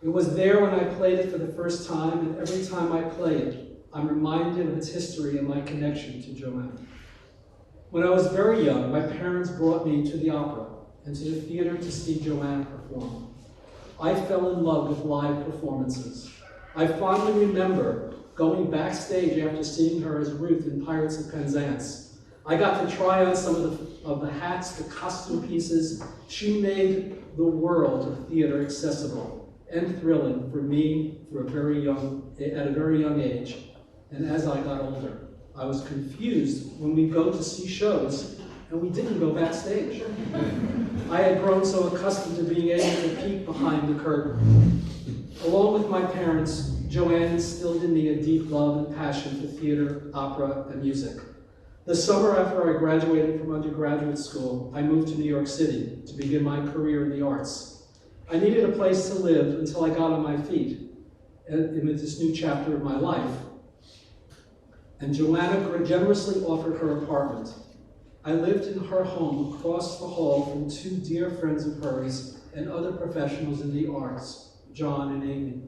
S10: It was there when I played it for the first time, and every time I play it, I'm reminded of its history and my connection to Joanne. When I was very young, my parents brought me to the opera and to the theater to see Joanne perform. I fell in love with live performances. I fondly remember going backstage after seeing her as Ruth in Pirates of Penzance. I got to try on some of the hats, the costume pieces. She made the world of theater accessible and thrilling for me at a very young age. And as I got older, I was confused when we go to see shows and we didn't go backstage. I had grown so accustomed to being able to peek behind the curtain. Along with my parents, Joanne instilled in me a deep love and passion for theater, opera, and music. The summer after I graduated from undergraduate school, I moved to New York City to begin my career in the arts. I needed a place to live until I got on my feet in this new chapter of my life. And Joanna generously offered her apartment. I lived in her home across the hall from two dear friends of hers and other professionals in the arts, John and Amy.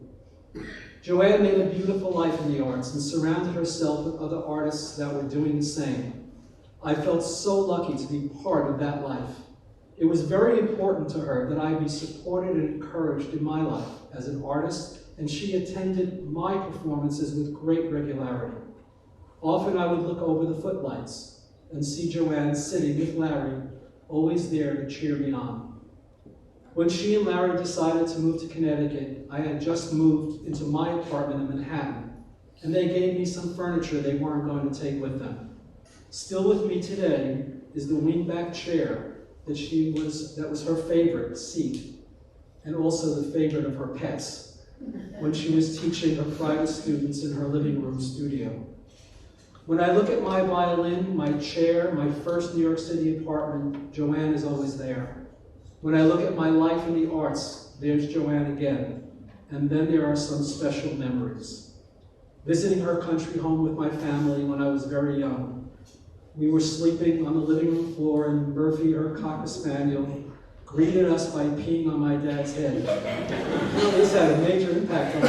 S10: Joanne made a beautiful life in the arts and surrounded herself with other artists that were doing the same. I felt so lucky to be part of that life. It was very important to her that I be supported and encouraged in my life as an artist, and she attended my performances with great regularity. Often I would look over the footlights and see Joanne sitting with Larry, always there to cheer me on. When she and Larry decided to move to Connecticut, I had just moved into my apartment in Manhattan, and they gave me some furniture they weren't going to take with them. Still with me today is the wingback chair that was her favorite seat, and also the favorite of her pets, when she was teaching her private students in her living room studio. When I look at my violin, my chair, my first New York City apartment, Joanne is always there. When I look at my life in the arts, there's Joanne again. And then there are some special memories. Visiting her country home with my family when I was very young. We were sleeping on the living room floor, and Murphy, her Cocker Spaniel, greeted us by peeing on my dad's head. This had a major impact on me.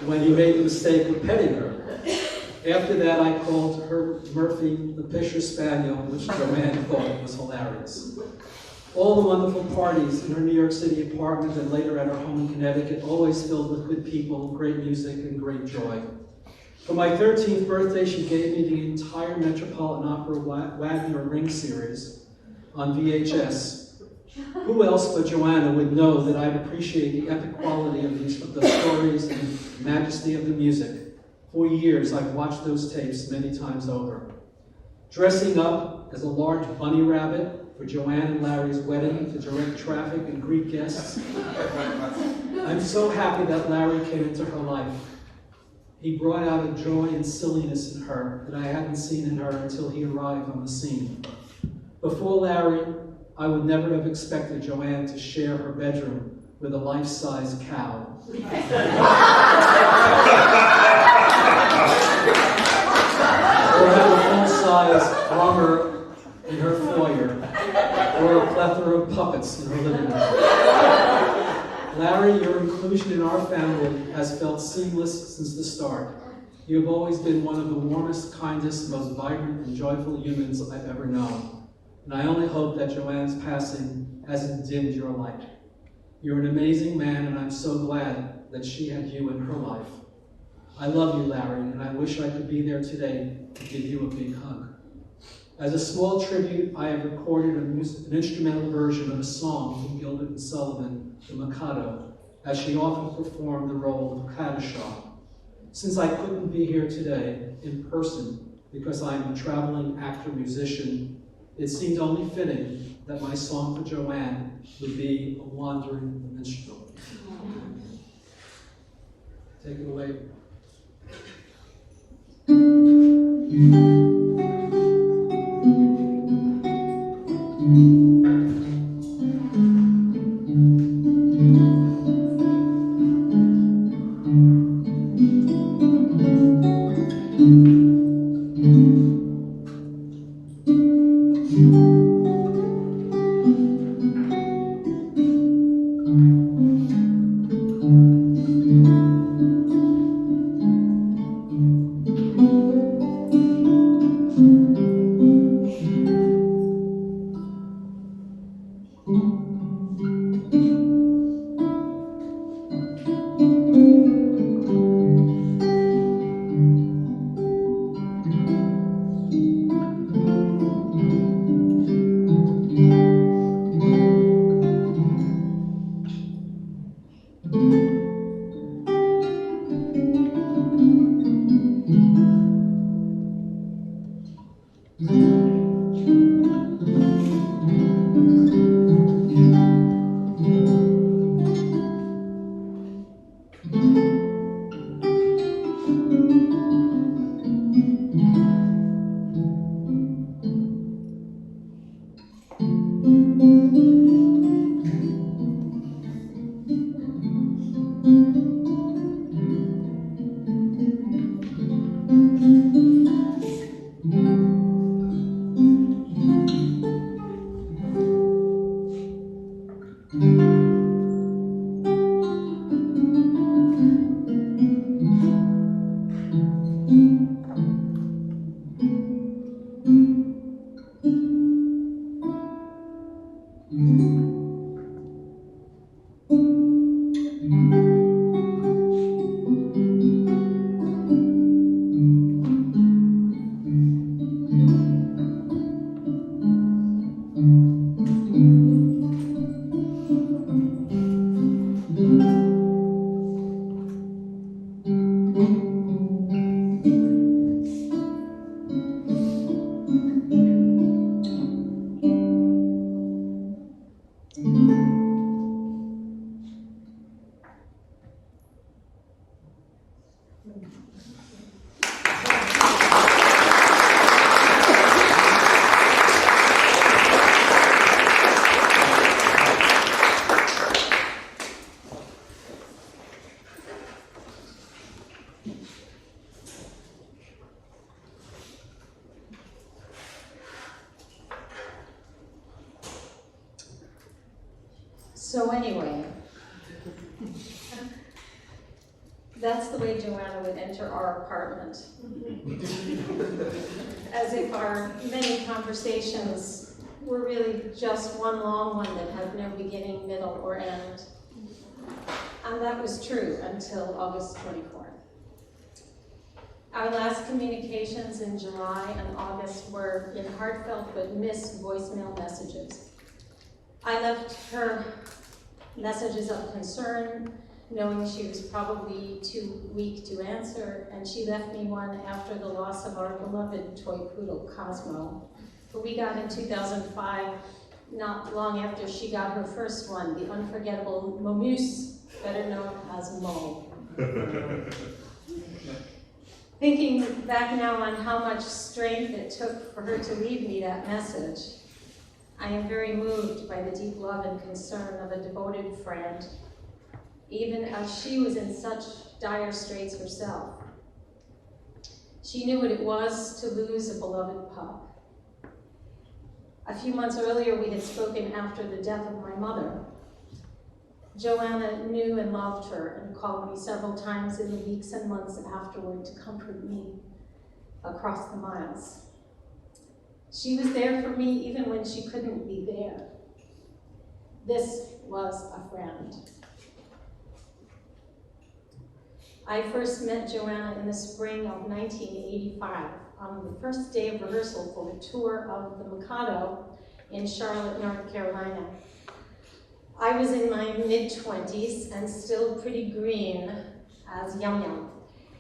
S10: When he made the mistake of petting her. After that, I called her Murphy the Pisher Spaniel, which Joanne thought was hilarious. All the wonderful parties in her New York City apartment and later at her home in Connecticut, always filled with good people, great music, and great joy. For my 13th birthday, she gave me the entire Metropolitan Opera Wagner Ring series on VHS. Who else but Joanna would know that I'd appreciate the epic quality of the stories and majesty of the music? For years, I've watched those tapes many times over. Dressing up as a large bunny rabbit for Joanne and Larry's wedding to direct traffic and greet guests. I'm so happy that Larry came into her life. He brought out a joy and silliness in her that I hadn't seen in her until he arrived on the scene. Before Larry, I would never have expected Joanne to share her bedroom with a life-size cow. Or have a full-size drummer in her foyer, or a plethora of puppets in her living room. Larry, your inclusion in our family has felt seamless since the start. You have always been one of the warmest, kindest, most vibrant, and joyful humans I've ever known. And I only hope that Joanne's passing hasn't dimmed your light. You're an amazing man, and I'm so glad that she had you in her life. I love you, Larry, and I wish I could be there today to give you a big hug. As a small tribute, I have recorded an instrumental version of a song from Gilbert and Sullivan, The Mikado, as she often performed the role of Kadisha. Since I couldn't be here today in person because I am a traveling actor-musician, it seemed only fitting that my song for Joanne would be a wandering minstrel. Take it away.
S3: So anyway, that's the way Joanna would enter our apartment. As if our many conversations were really just one long one that had no beginning, middle, or end. And that was true until August 24th. Our last communications in July and August were in heartfelt but missed voicemail messages. I left her messages of concern, knowing she was probably too weak to answer, and she left me one after the loss of our beloved toy poodle, Cosmo, who we got in 2005 not long after she got her first one, the unforgettable Momus, better known as Mo. Thinking back now on how much strength it took for her to leave me that message, I am very moved by the deep love and concern of a devoted friend, even as she was in such dire straits herself. She knew what it was to lose a beloved pup. A few months earlier, we had spoken after the death of my mother. Joanna knew and loved her and called me several times in the weeks and months afterward to comfort me across the miles. She was there for me even when she couldn't be there. This was a friend. I first met Joanna in the spring of 1985 on the first day of rehearsal for a tour of the Mikado in Charlotte, North Carolina. I was in my mid-20s and still pretty green as Yum Yum.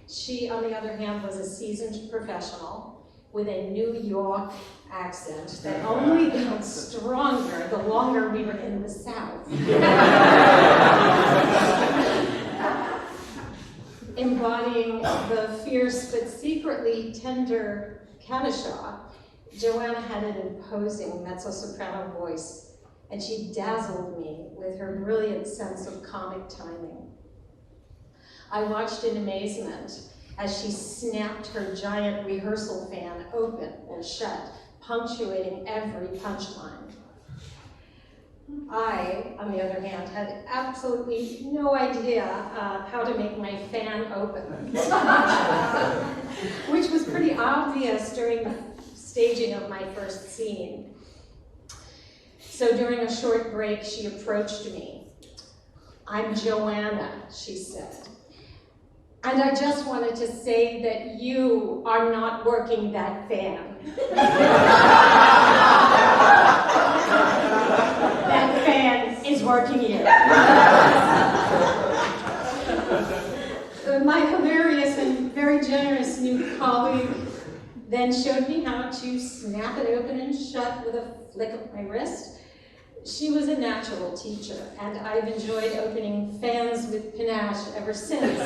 S3: She, on the other hand, was a seasoned professional with a New York accent that only got stronger the longer we were in the South. Embodying the fierce but secretly tender Kadisha, Joanna had an imposing mezzo-soprano voice, and she dazzled me with her brilliant sense of comic timing. I watched in amazement as she snapped her giant rehearsal fan open and shut, punctuating every punchline. I, on the other hand, had absolutely no idea how to make my fan open, which was pretty obvious during the staging of my first scene. So during a short break, she approached me. "I'm Joanna," she said. "And I just wanted to say that you are not working that fan." That fan is working you. My hilarious and very generous new colleague then showed me how to snap it open and shut with a flick of my wrist. She was a natural teacher, and I've enjoyed opening fans with panache ever since.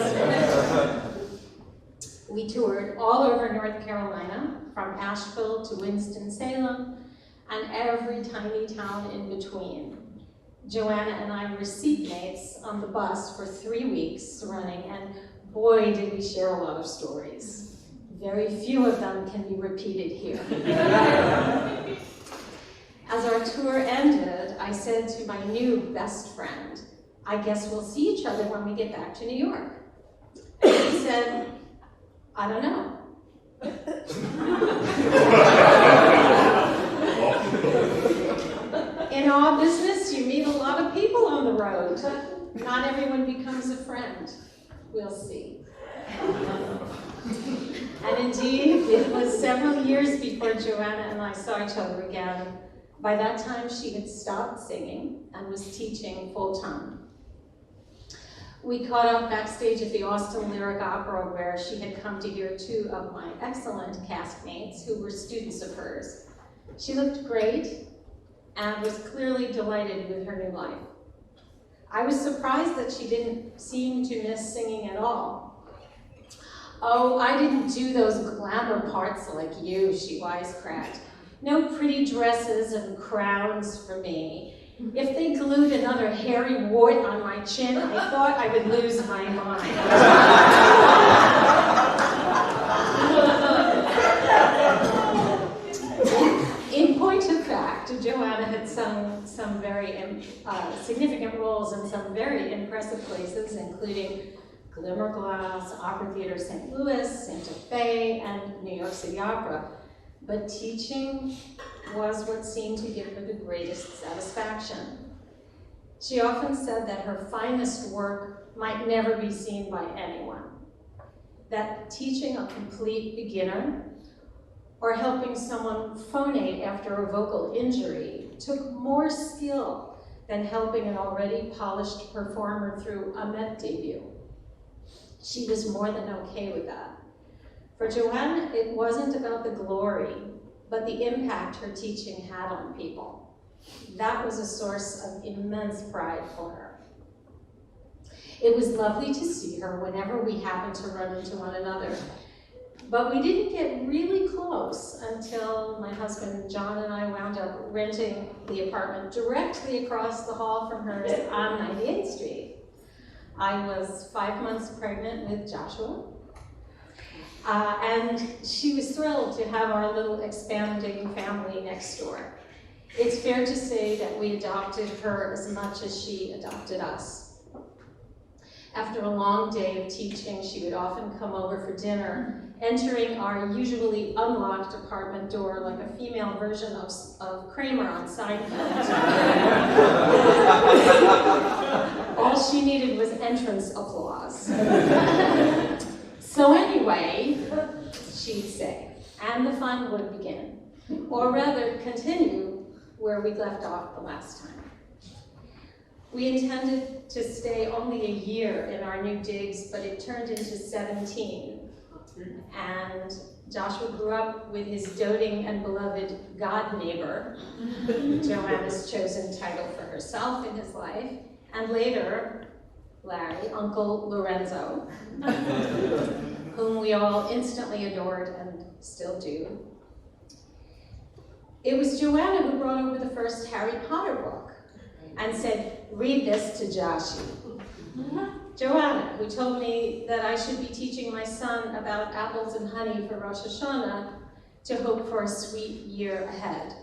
S3: We toured all over North Carolina, from Asheville to Winston-Salem, and every tiny town in between. Joanna and I were seatmates on the bus for 3 weeks running, and boy, did we share a lot of stories. Very few of them can be repeated here. As our tour ended, I said to my new best friend, "I guess we'll see each other when we get back to New York." And she said, "I don't know." In our business, you meet a lot of people on the road. Not everyone becomes a friend. We'll see. And indeed, it was several years before Joanna and I saw each other again. By that time, she had stopped singing and was teaching full-time. We caught up backstage at the Austin Lyric Opera, where she had come to hear 2 of my excellent castmates who were students of hers. She looked great and was clearly delighted with her new life. I was surprised that she didn't seem to miss singing at all. "Oh, I didn't do those glamour parts like you," she wisecracked. "No pretty dresses and crowns for me. If they glued another hairy wart on my chin, I thought I would lose my mind." In point of fact, Joanna had sung some very significant roles in some very impressive places, including Glimmerglass, Opera Theater St. Louis, Santa Fe, and New York City Opera. But teaching was what seemed to give her the greatest satisfaction. She often said that her finest work might never be seen by anyone, that teaching a complete beginner or helping someone phonate after a vocal injury took more skill than helping an already polished performer through a Met debut. She was more than okay with that. For Joanna, it wasn't about the glory, but the impact her teaching had on people. That was a source of immense pride for her. It was lovely to see her whenever we happened to run into one another. But we didn't get really close until my husband John and I wound up renting the apartment directly across the hall from hers on 98th Street. I was 5 months pregnant with Joshua, and she was thrilled to have our little expanding family next door. It's fair to say that we adopted her as much as she adopted us. After a long day of teaching, she would often come over for dinner, entering our usually unlocked apartment door like a female version of Kramer on Seinfeld. All she needed was entrance applause. So anyway, she'd say, and the fun would begin, or rather continue where we left off the last time. We intended to stay only a year in our new digs, but it turned into 17. And Joshua grew up with his doting and beloved God neighbor, Joanna's chosen title for herself in his life, and later, Larry, Uncle Lorenzo, whom we all instantly adored and still do. It was Joanna who brought over the first Harry Potter book and said, "Read this to Joshie." Joanna, who told me that I should be teaching my son about apples and honey for Rosh Hashanah to hope for a sweet year ahead.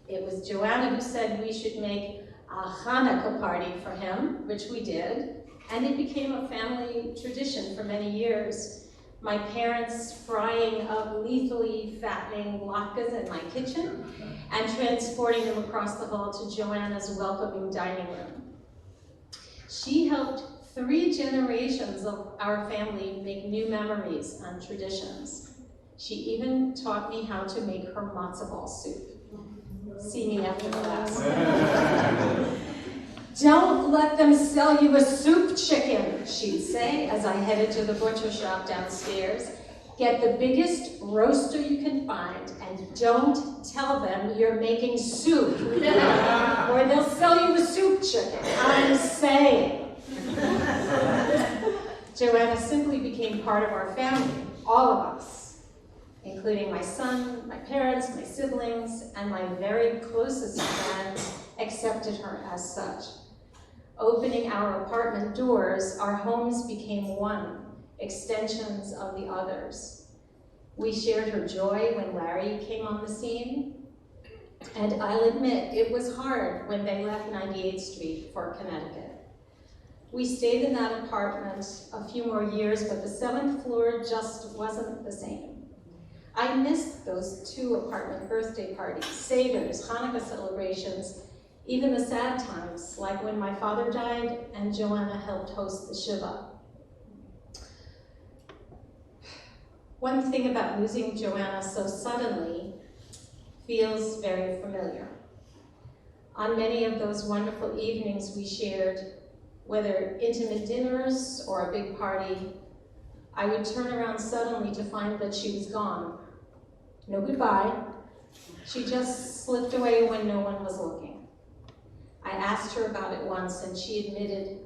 S3: It was Joanna who said we should make a Hanukkah party for him, which we did, and it became a family tradition for many years. My parents frying up lethally fattening latkes in my kitchen and transporting them across the hall to Joanna's welcoming dining room. She helped 3 generations of our family make new memories and traditions. She even taught me how to make her matzo ball soup. See me after class. "Don't let them sell you a soup chicken," she'd say as I headed to the butcher shop downstairs. "Get the biggest roaster you can find and don't tell them you're making soup or they'll sell you a soup chicken. I'm saying." Joanna simply became part of our family, all of us, including my son, my parents, my siblings, and my very closest friends accepted her as such. Opening our apartment doors, our homes became one, extensions of the others. We shared her joy when Larry came on the scene, and I'll admit it was hard when they left 98th Street for Connecticut. We stayed in that apartment a few more years, but the 7th floor just wasn't the same. I missed those 2 apartment birthday parties, seders, Hanukkah celebrations, even the sad times, like when my father died and Joanna helped host the Shiva. One thing about losing Joanna so suddenly feels very familiar. On many of those wonderful evenings we shared, whether intimate dinners or a big party, I would turn around suddenly to find that she was gone. No goodbye. She just slipped away when no one was looking. I asked her about it once, and she admitted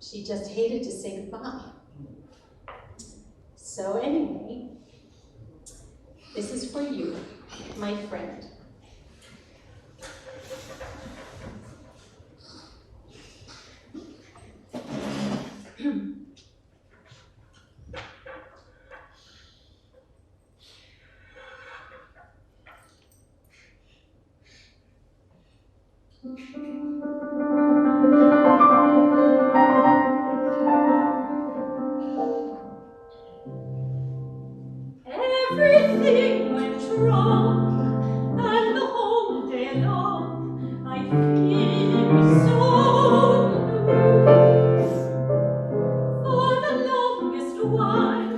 S3: she just hated to say goodbye. So anyway, this is for you, my friend.
S11: Everything went wrong, and the whole day long I feel so blue. For the longest while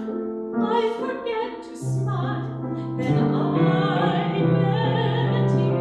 S11: I forget to smile, then I met you.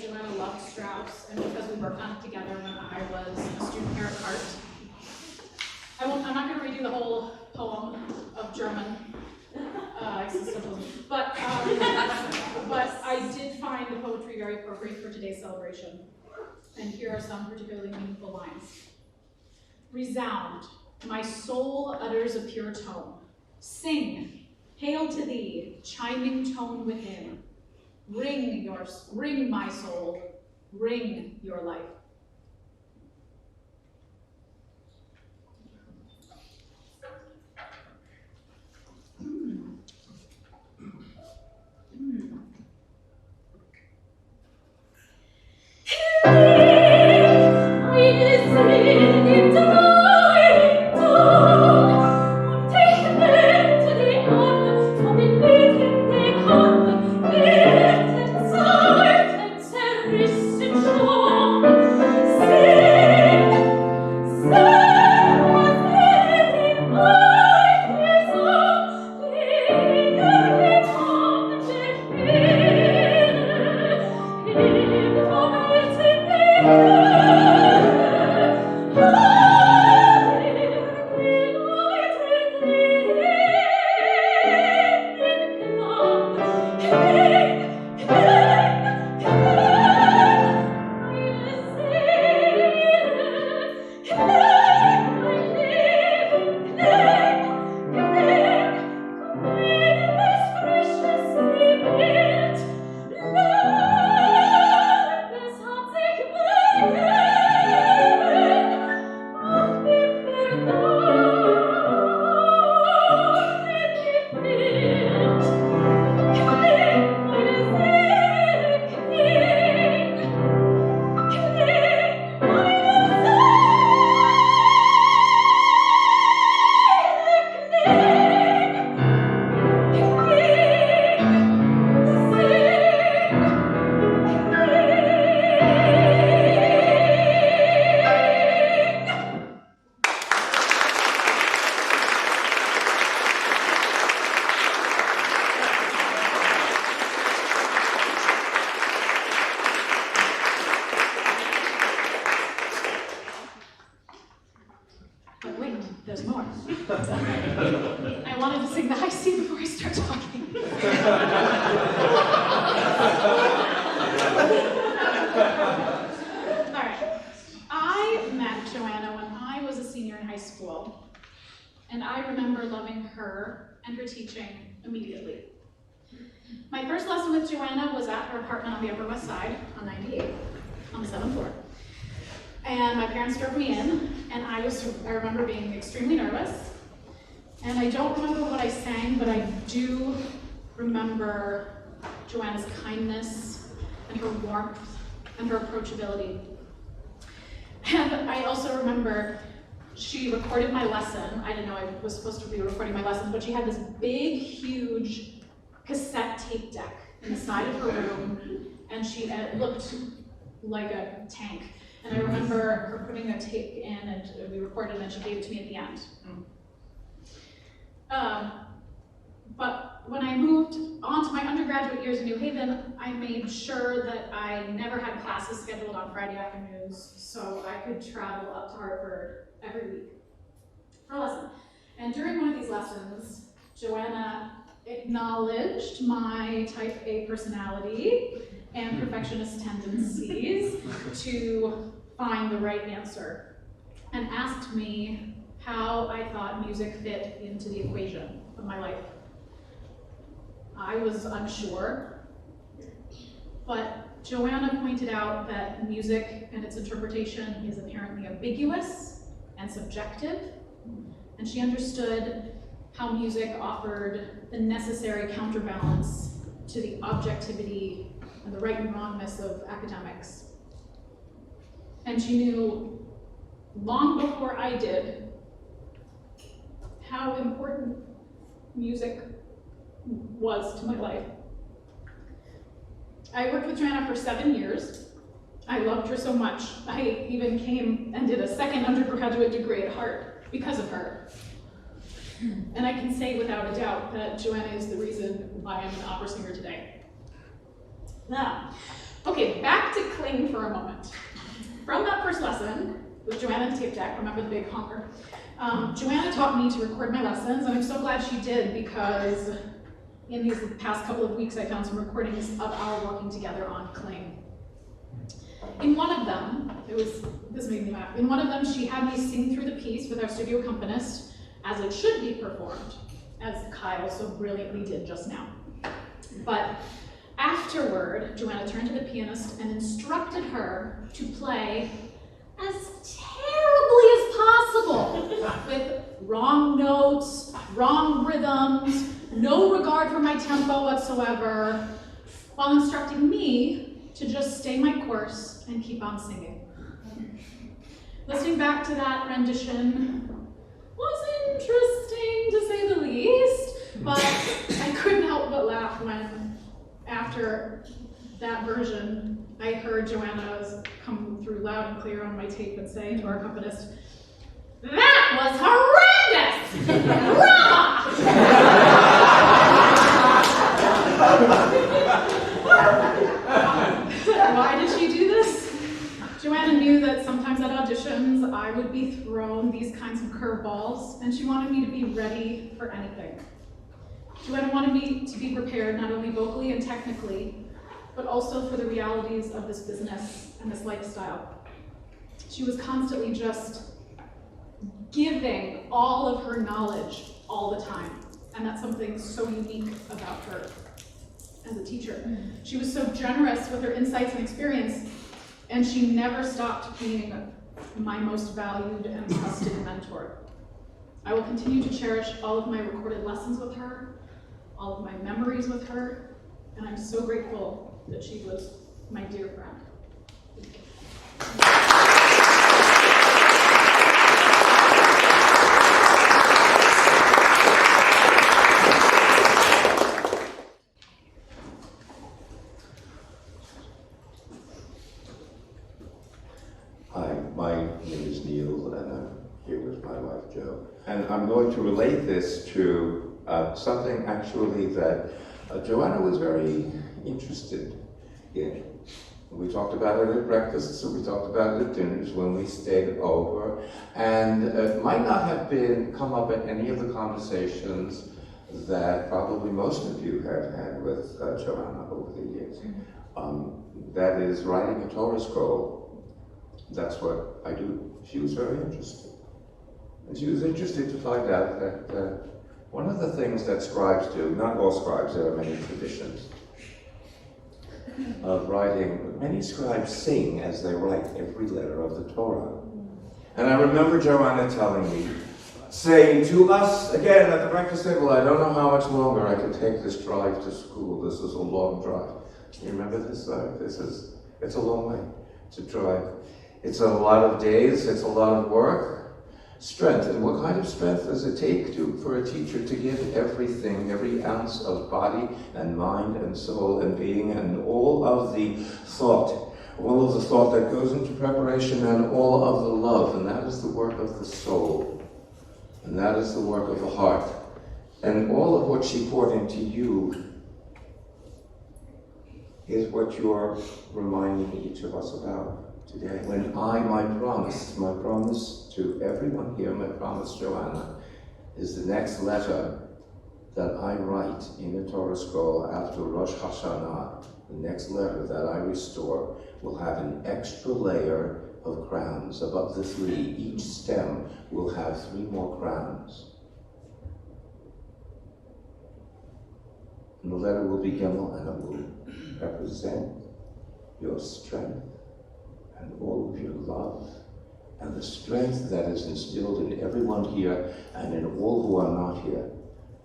S12: Joanna loved Strauss, and because we worked on it together when I was a student here at Art. I'm not going to read you the whole poem of German existentialism, but I did find the poetry very appropriate for today's celebration, and here are some particularly meaningful lines. Resound, my soul utters a pure tone. Sing, hail to thee, chiming tone within. Ring my soul, ring your life.
S11: Love
S12: and her teaching immediately. My first lesson with Joanna was at her apartment on the Upper West Side on 98, on the 7th floor. And my parents drove me in, and I remember being extremely nervous. And I don't remember what I sang, but I do remember Joanna's kindness and her warmth and her approachability. And I also remember she recorded my lesson. I didn't know I was supposed to be recording my lesson, but she had this big, huge cassette tape deck in the side of her room, and it looked like a tank. And I remember her putting a tape in, and we recorded, and she gave it to me at the end. But when I moved on to my undergraduate years in New Haven, I made sure that I never had classes scheduled on Friday afternoons, so I could travel up to Hartford every week for a lesson. And during one of these lessons, Joanna acknowledged my type A personality and perfectionist tendencies to find the right answer, and asked me how I thought music fit into the equation of my life. I was unsure, but Joanna pointed out that music and its interpretation is inherently ambiguous and subjective, and she understood how music offered the necessary counterbalance to the objectivity and the right and wrongness of academics. And she knew long before I did how important music was to my life. I worked with Joanna for 7 years. I loved her so much. I even came and did a second undergraduate degree at Hart because of her. And I can say without a doubt that Joanna is the reason why I'm an opera singer today. Now, okay, back to Kling for a moment. From that first lesson with Joanna and tape deck, remember the big honker, Joanna taught me to record my lessons, and I'm so glad she did, because in these past couple of weeks I found some recordings of our working together on Kling. In one of them, this made me laugh, in one of them she had me sing through the piece with our studio accompanist as it should be performed, as Kyle so brilliantly did just now. But afterward, Joanna turned to the pianist and instructed her to play as terribly as possible, with wrong notes, wrong rhythms, no regard for my tempo whatsoever, while instructing me to just stay my course and keep on singing. Listening back to that rendition was interesting, to say the least, but I couldn't help but laugh when, after that version, I heard Joanna come through loud and clear on my tape and say to our accompanist, "That was horrendous! Why did she do this? Joanna knew that sometimes at auditions I would be thrown these kinds of curveballs, and she wanted me to be ready for anything. Joanna wanted me to be prepared not only vocally and technically, but also for the realities of this business and this lifestyle. She was constantly just giving all of her knowledge all the time, and that's something so unique about her as a teacher. She was so generous with her insights and experience, and she never stopped being my most valued and trusted mentor. I will continue to cherish all of my recorded lessons with her, all of my memories with her, and I'm so grateful that she was my dear friend.
S13: Hi, my name is Neil, and I'm here with my wife Jo. And I'm going to relate this to something actually that Joanna was very interested in. We talked about it at breakfasts, so we talked about it at dinners when we stayed over, and it might not have come up in any of the conversations that probably most of you have had with Joanna over the years. That is writing a Torah scroll. That's what I do. She was very interested. And she was interested to find out that One of the things that scribes do, not all scribes, there are many traditions of writing, but many scribes sing as they write every letter of the Torah. And I remember Joanna telling me, saying to us, again at the breakfast table, I don't know how much longer I can take this drive to school. This is a long drive. You remember this? It's a long way to drive. It's a lot of days, it's a lot of work. Strength, and what kind of strength does it take for a teacher to give everything, every ounce of body and mind and soul and being and all of the thought that goes into preparation and all of the love, and that is the work of the soul, and that is the work of the heart, and all of what she poured into you is what you're reminding each of us about today. When my promise to everyone here, my promise, Joanna, is the next letter that I write in a Torah scroll after Rosh Hashanah, the next letter that I restore will have an extra layer of crowns above the 3. Each stem will have 3 more crowns. And the letter will be Gimel, and it will represent your strength and all of your love and the strength that is instilled in everyone here and in all who are not here,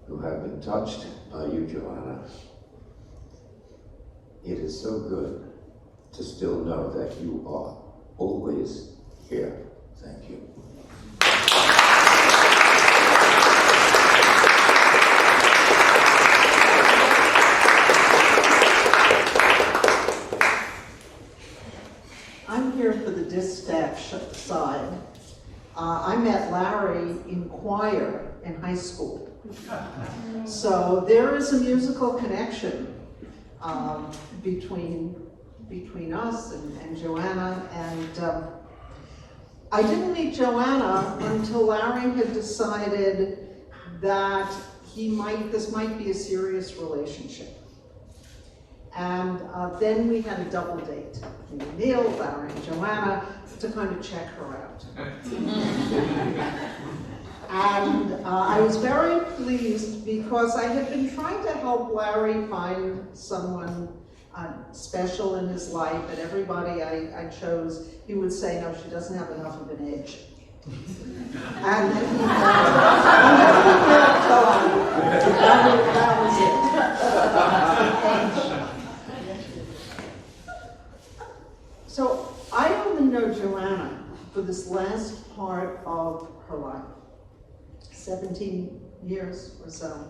S13: who have been touched by you, Joanna. It is so good to still know that you are always here. Thank you.
S4: I'm here for the distaff side. I met Larry in choir in high school. So there is a musical connection between us and Joanna. And I didn't meet Joanna until Larry had decided that this might be a serious relationship. And then we had a double date. Neil, Larry, and Joanna to kind of check her out. And I was very pleased because I had been trying to help Larry find someone special in his life, and everybody I chose, he would say, no, she doesn't have enough of an edge. And then he that was it. So I only know Joanna for this last part of her life, 17 years or so.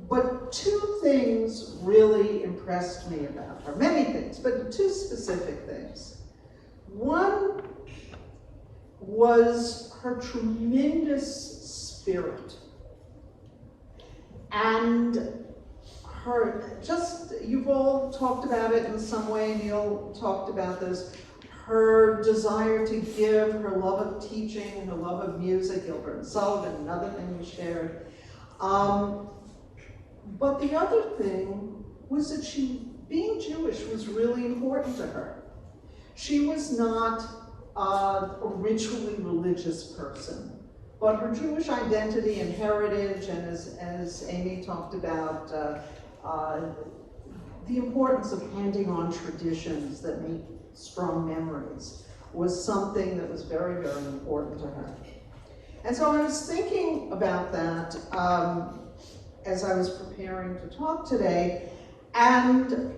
S4: But 2 things really impressed me about her. Many things, but 2 specific things. One was her tremendous spirit. And you've all talked about it in some way, Neil talked about this, her desire to give, her love of teaching, her love of music, Gilbert and Sullivan, another thing we shared. But the other thing was that being Jewish was really important to her. She was not a ritually religious person, but her Jewish identity and heritage, and as Amy talked about, the importance of handing on traditions that make strong memories was something that was very, very important to her. And so I was thinking about that as I was preparing to talk today, and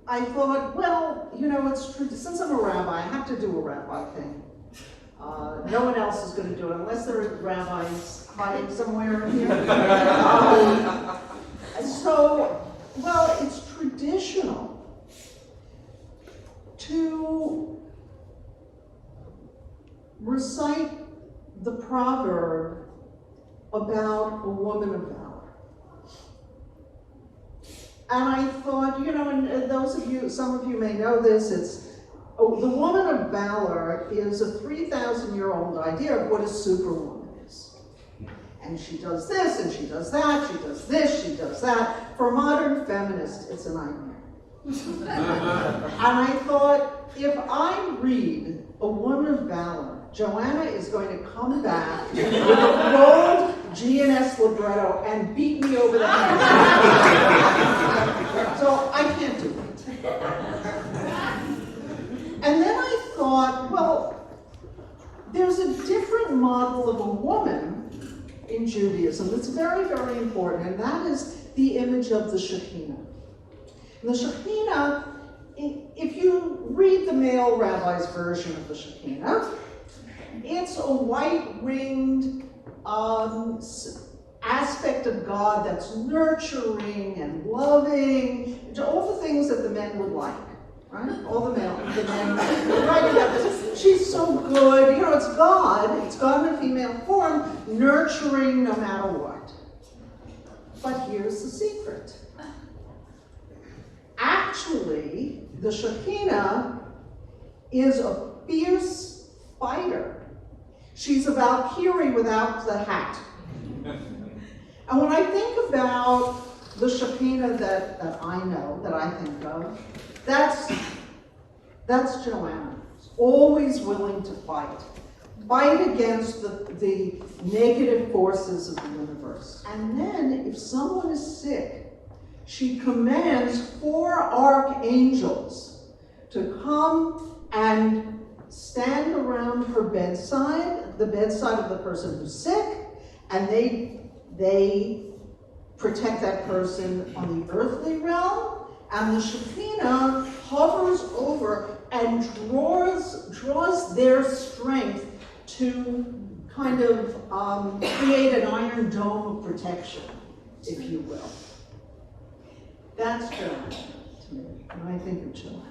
S4: I thought, well, it's true, since I'm a rabbi, I have to do a rabbi thing. No one else is going to do it, unless there are rabbis hiding somewhere in here. It's traditional to recite the proverb about a woman of valor. And I thought, and some of you may know this, the woman of valor is a 3,000-year-old idea of what a superwoman is. And she does this, and she does that, she does this, she does that. For modern feminists, it's a nightmare. And I thought, if I read a woman of valor, Joanna is going to come back with a gold G&S libretto and beat me over the head. So I can't do it. And then I thought, well, there's a different model of a woman in Judaism that's very, very important, and that is the image of the Shekinah. And the Shekinah, if you read the male rabbi's version of the Shekinah, it's a white-ringed aspect of God that's nurturing and loving, all the things that the men would like, right? All the men writing about this. She's so good, it's God in a female form, nurturing no matter what. But here's the secret. Actually, the Shekinah is a fierce fighter. She's a Valkyrie without the hat. And when I think about the Shekinah that I know, that I think of, that's Joanna. Always willing to fight against the negative forces of the universe. And then, if someone is sick, she commands 4 archangels to come and stand around her bedside, the bedside of the person who's sick, and they protect that person on the earthly realm, and the Shekinah hovers over and draws their strength to kind of create an iron dome of protection, if you will. That's Joanna to me. When I think of Joanna,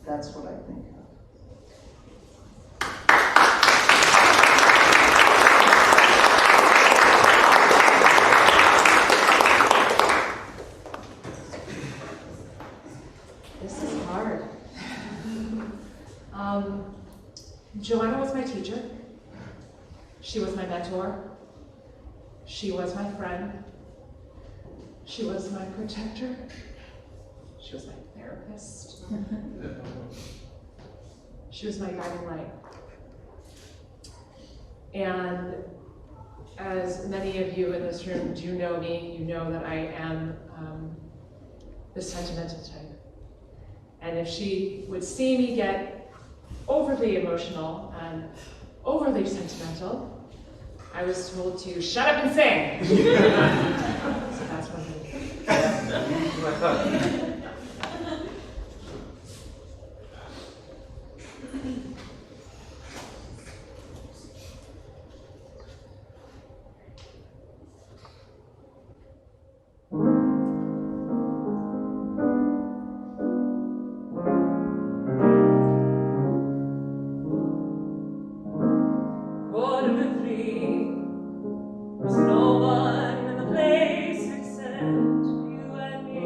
S4: that's what I think of.
S7: This is hard. Joanna was my teacher. She was my mentor. She was my friend. She was my protector. She was my therapist. She was my guiding light. And as many of you in this room do know me, you know that I am the sentimental type. And if she would see me get overly emotional and overly sentimental, I was told to shut up and sing. So that's one thing.
S11: There's no one in the place except you and me.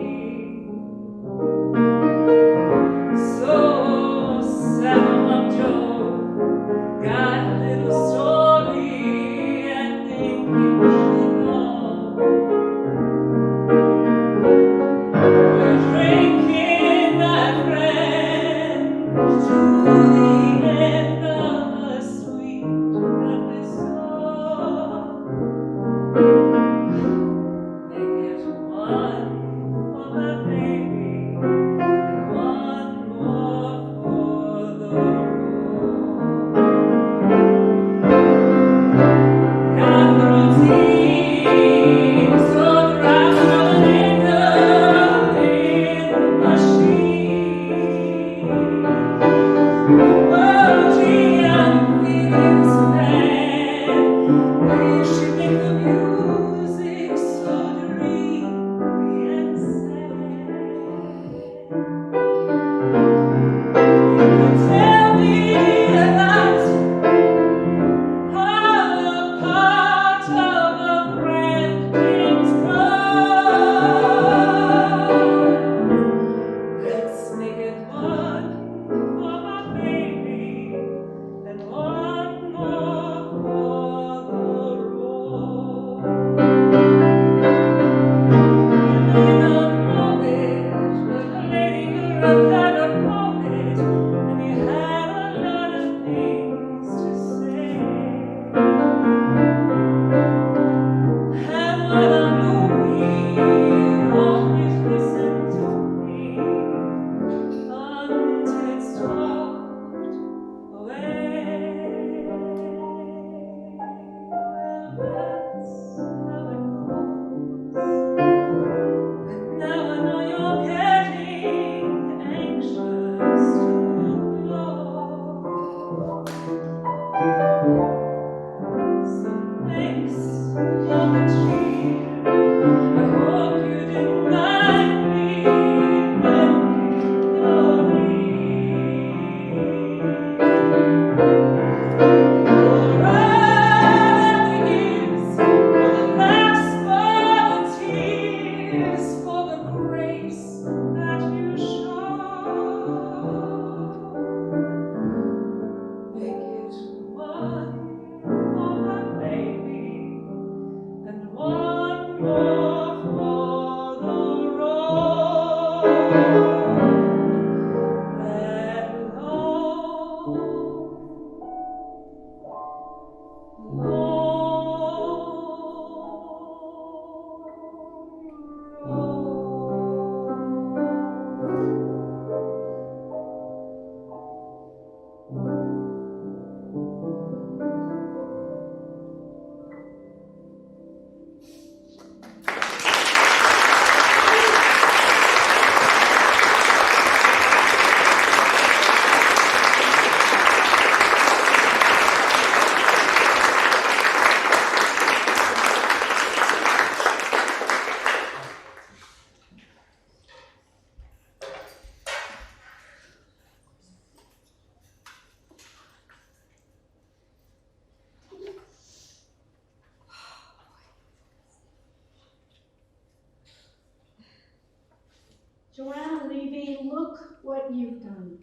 S14: Joanna Levy, look what you've done.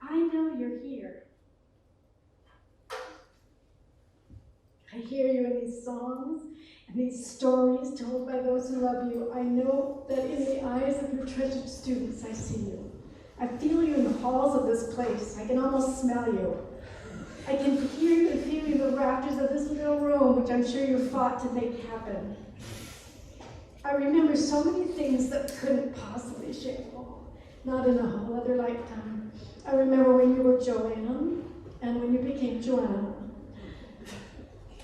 S14: I know you're here. I hear you in these songs and these stories told by those who love you. I know that in the eyes of your treasured students, I see you. I feel you in the halls of this place. I can almost smell you. I can hear you and feel you in the rafters of this little room, which I'm sure you fought to make happen. I remember so many things that couldn't possibly shape all, not in a whole other lifetime. I remember when you were Joanne and when you became Joanna.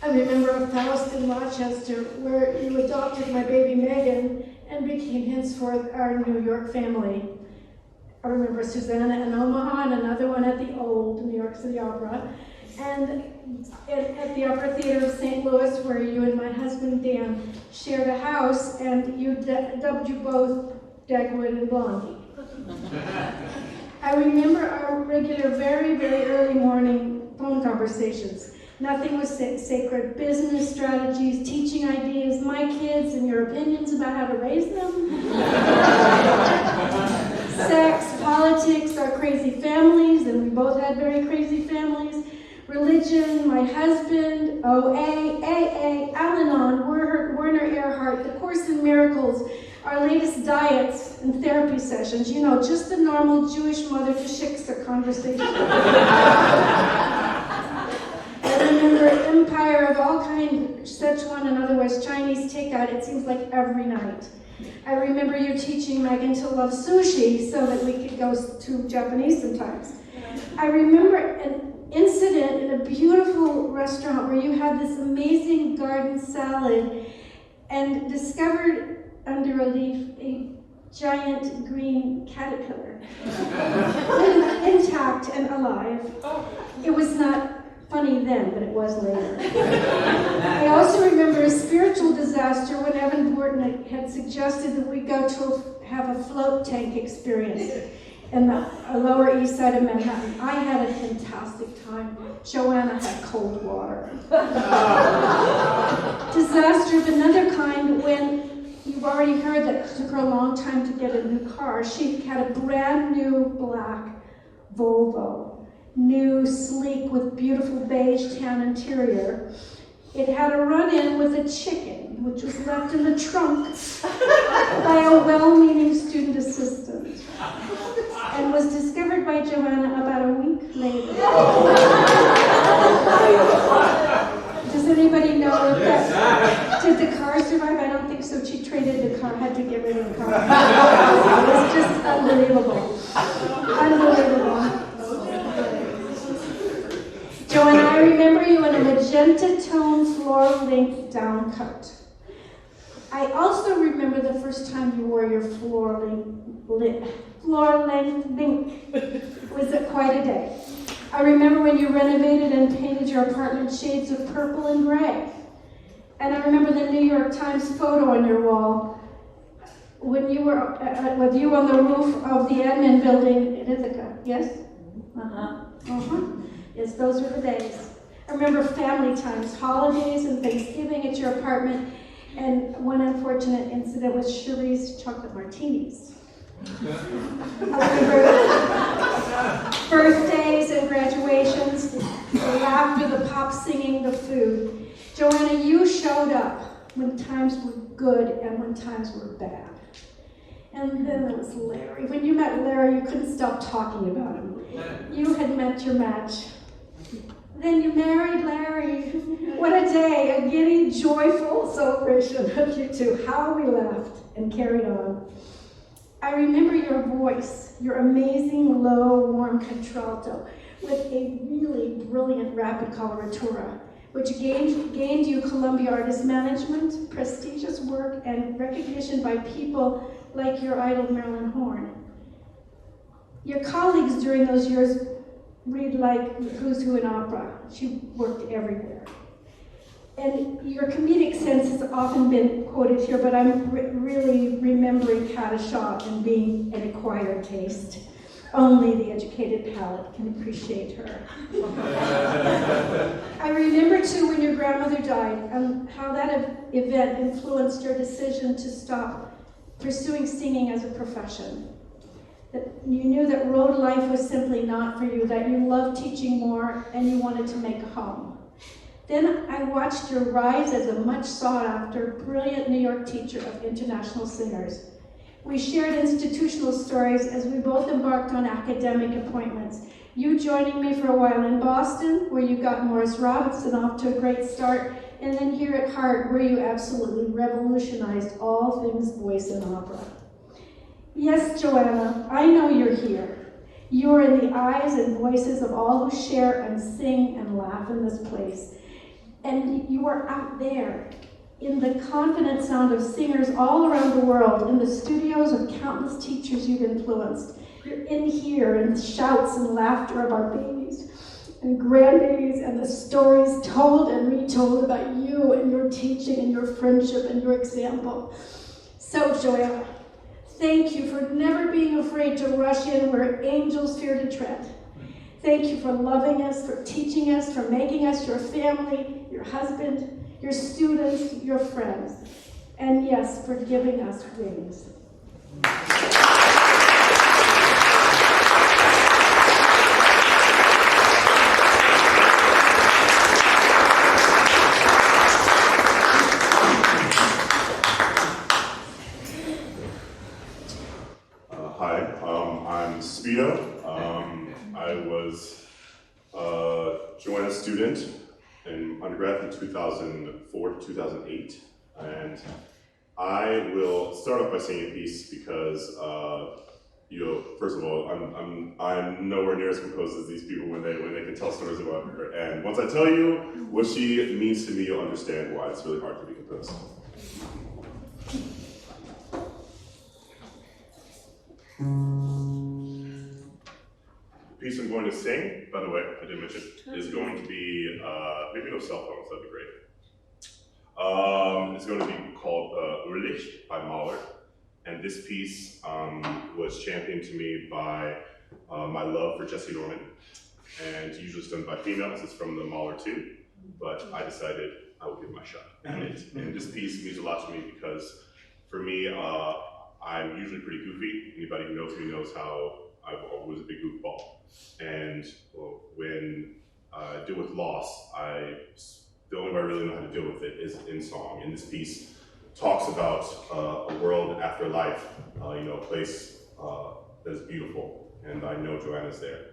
S14: I remember a Faust in Rochester where you adopted my baby Megan and became henceforth our New York family. I remember Susanna in Omaha and another one at the old New York City Opera. And at the Opera Theater of St. Louis, where you and my husband Dan shared a house, and you dubbed you both Dagwood and Blondie. I remember our regular, very, very early morning phone conversations. Nothing was sacred. Business strategies, teaching ideas, my kids and your opinions about how to raise them. Sex, politics, our crazy families, and we both had very crazy families. Religion, my husband, OA, AA, Al-Anon, Werner Erhard, The Course in Miracles, our latest diets and therapy sessions. You know, just the normal Jewish mother to shiksa conversation. I remember empire of all kinds, Szechuan and otherwise Chinese takeout, it seems like every night. I remember you teaching Megan to love sushi so that we could go to Japanese sometimes. I remember an incident in a beautiful restaurant where you had this amazing garden salad and discovered under a leaf a giant green caterpillar, intact and alive. It was not funny then, but it was later. I also remember a spiritual disaster when Evan Burton had suggested that we go to have a float tank experience in the Lower East Side of Manhattan. I had a fantastic time. Joanna had cold water. Disaster of another kind when you've already heard that it took her a long time to get a new car. She had a brand new black Volvo, new, sleek, with beautiful beige tan interior. It had a run-in with a chicken, which was left in the trunk by a well-meaning student assistant, and was discovered by Joanna about a week later. Does anybody know if that, did the car survive? I don't think so. She traded the car, had to get rid of the car. It was just unbelievable. Unbelievable. Joanna, I remember you in a magenta tone floor-length down coat. I also remember the first time you wore your floor-length mink. Was it quite a day? I remember when you renovated and painted your apartment shades of purple and gray. And I remember the New York Times photo on your wall when you were with you on the roof of the admin building in Ithaca. Yes? Yes, those were the days. I remember family times, holidays and Thanksgiving at your apartment, and one unfortunate incident was Cherie's chocolate martinis. I remember birthdays and graduations, the laughter, the pop singing, the food. Joanna, you showed up when times were good and when times were bad. And then there was Larry. When you met Larry, you couldn't stop talking about him. You had met your match. Then you married Larry. What a day, a giddy, joyful celebration of you two. How we laughed and carried on. I remember your voice, your amazing, low, warm contralto with a really brilliant rapid coloratura, which gained you Columbia Artist Management, prestigious work, and recognition by people like your idol Marilyn Horne. Your colleagues during those years read like Who's Who in Opera. She worked everywhere. And your comedic sense has often been quoted here, but I'm really remembering Caddyshaw and being an acquired taste. Only the educated palate can appreciate her. I remember too when your grandmother died and how that event influenced your decision to stop pursuing singing as a profession. That you knew that road life was simply not for you, that you loved teaching more and you wanted to make a home. Then I watched your rise as a much sought after, brilliant New York teacher of international singers. We shared institutional stories as we both embarked on academic appointments. You joining me for a while in Boston, where you got Morris Robinson off to a great start, and then here at Hart, where you absolutely revolutionized all things voice and opera. Yes, Joanna, I know you're here. You are in the eyes and voices of all who share and sing and laugh in this place. And you are out there, in the confident sound of singers all around the world, in the studios of countless teachers you've influenced. You're in here in the shouts and laughter of our babies and grandbabies and the stories told and retold about you and your teaching and your friendship and your example. So, Joanna, thank you for never being afraid to rush in where angels fear to tread. Thank you for loving us, for teaching us, for making us your family, your husband, your students, your friends, and yes, for giving us wings.
S15: Hi, I'm Speedo. I was a Joanna student in undergrad from 2004 to 2008, and I will start off by singing a piece because, first of all, I'm nowhere near as composed as these people when they can tell stories about her. And once I tell you what she means to me, you'll understand why it's really hard to be composed. The piece I'm going to sing, by the way, I didn't mention, is going to be, maybe no cell phones, that'd be great. It's going to be called Urlich by Mahler. And this piece was championed to me by my love for Jesse Norman. And usually it's done by females, it's from the Mahler too. But I decided I would give my shot at it. And this piece means a lot to me because for me, I'm usually pretty goofy. Anybody who knows me knows how I was a big goofball. And when I deal with loss, the only way I really know how to deal with it is in song. And this piece talks about a world after life, a place that is beautiful. And I know Joanna's there.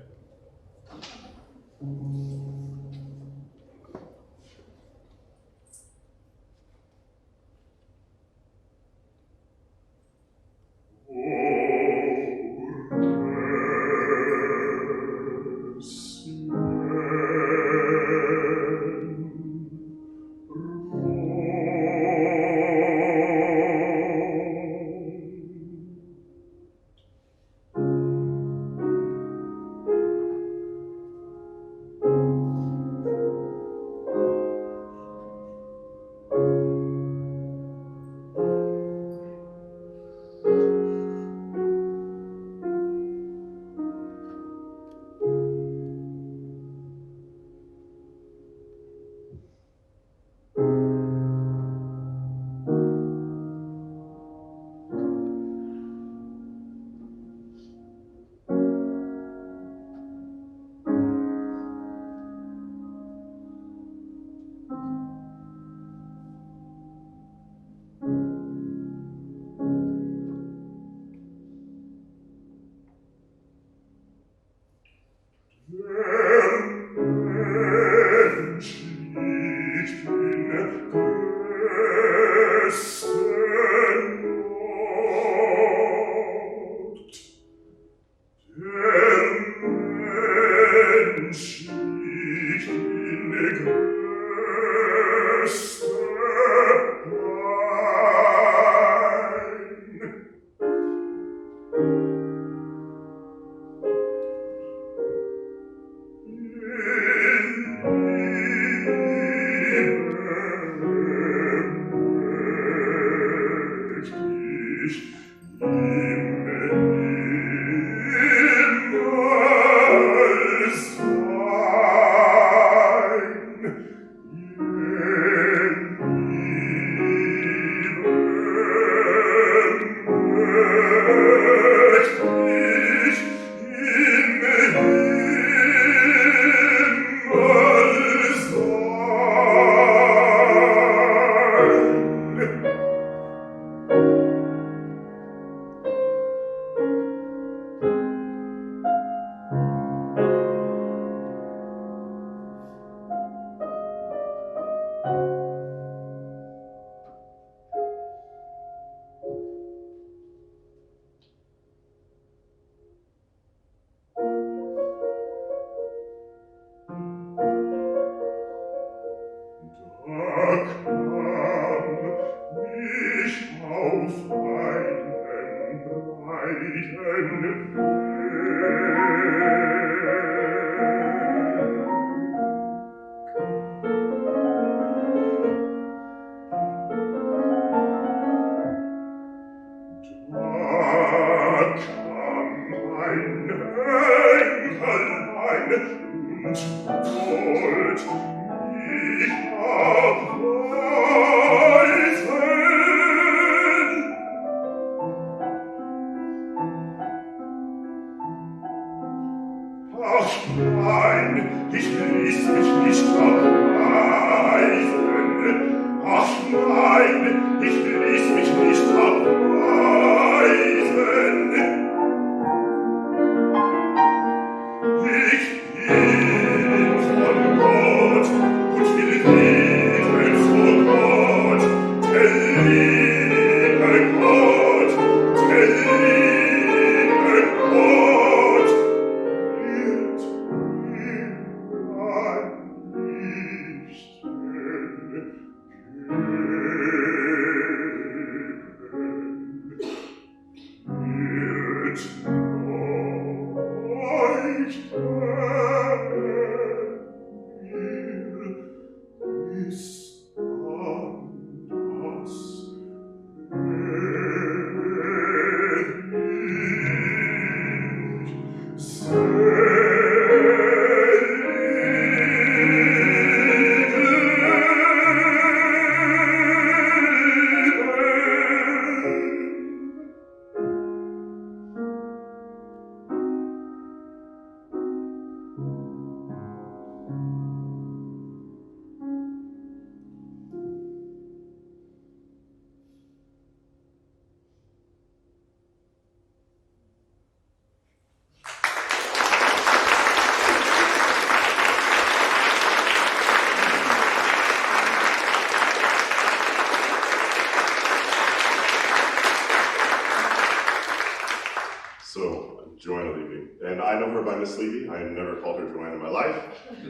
S15: Joanna Levy. And I know her by Miss Levy. I have never called her Joanna in my life.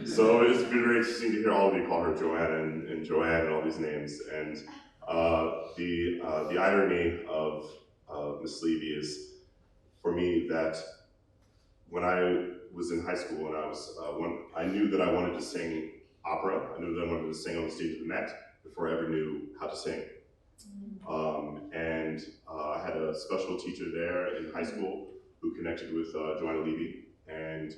S15: So it's been very interesting to hear all of you call her Joanna and Joanne and all these names. And the irony of Miss Levy is, for me, that when I was in high school and I knew that I wanted to sing opera. I knew that I wanted to sing on the stage of the Met before I ever knew how to sing. I had a special teacher there in high school who connected with Joanna Levy, and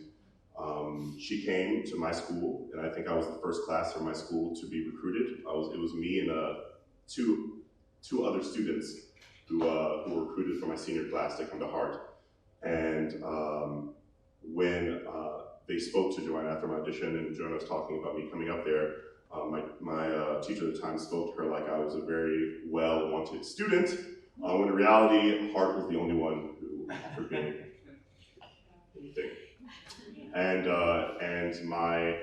S15: she came to my school, and I think I was the first class from my school to be recruited. It was me and two other students who were recruited for my senior class to come to Hart. And when they spoke to Joanna after my audition, and Joanna was talking about me coming up there, my teacher at the time spoke to her like I was a very well-wanted student, when in reality, Hart was the only one who offered me anything. And my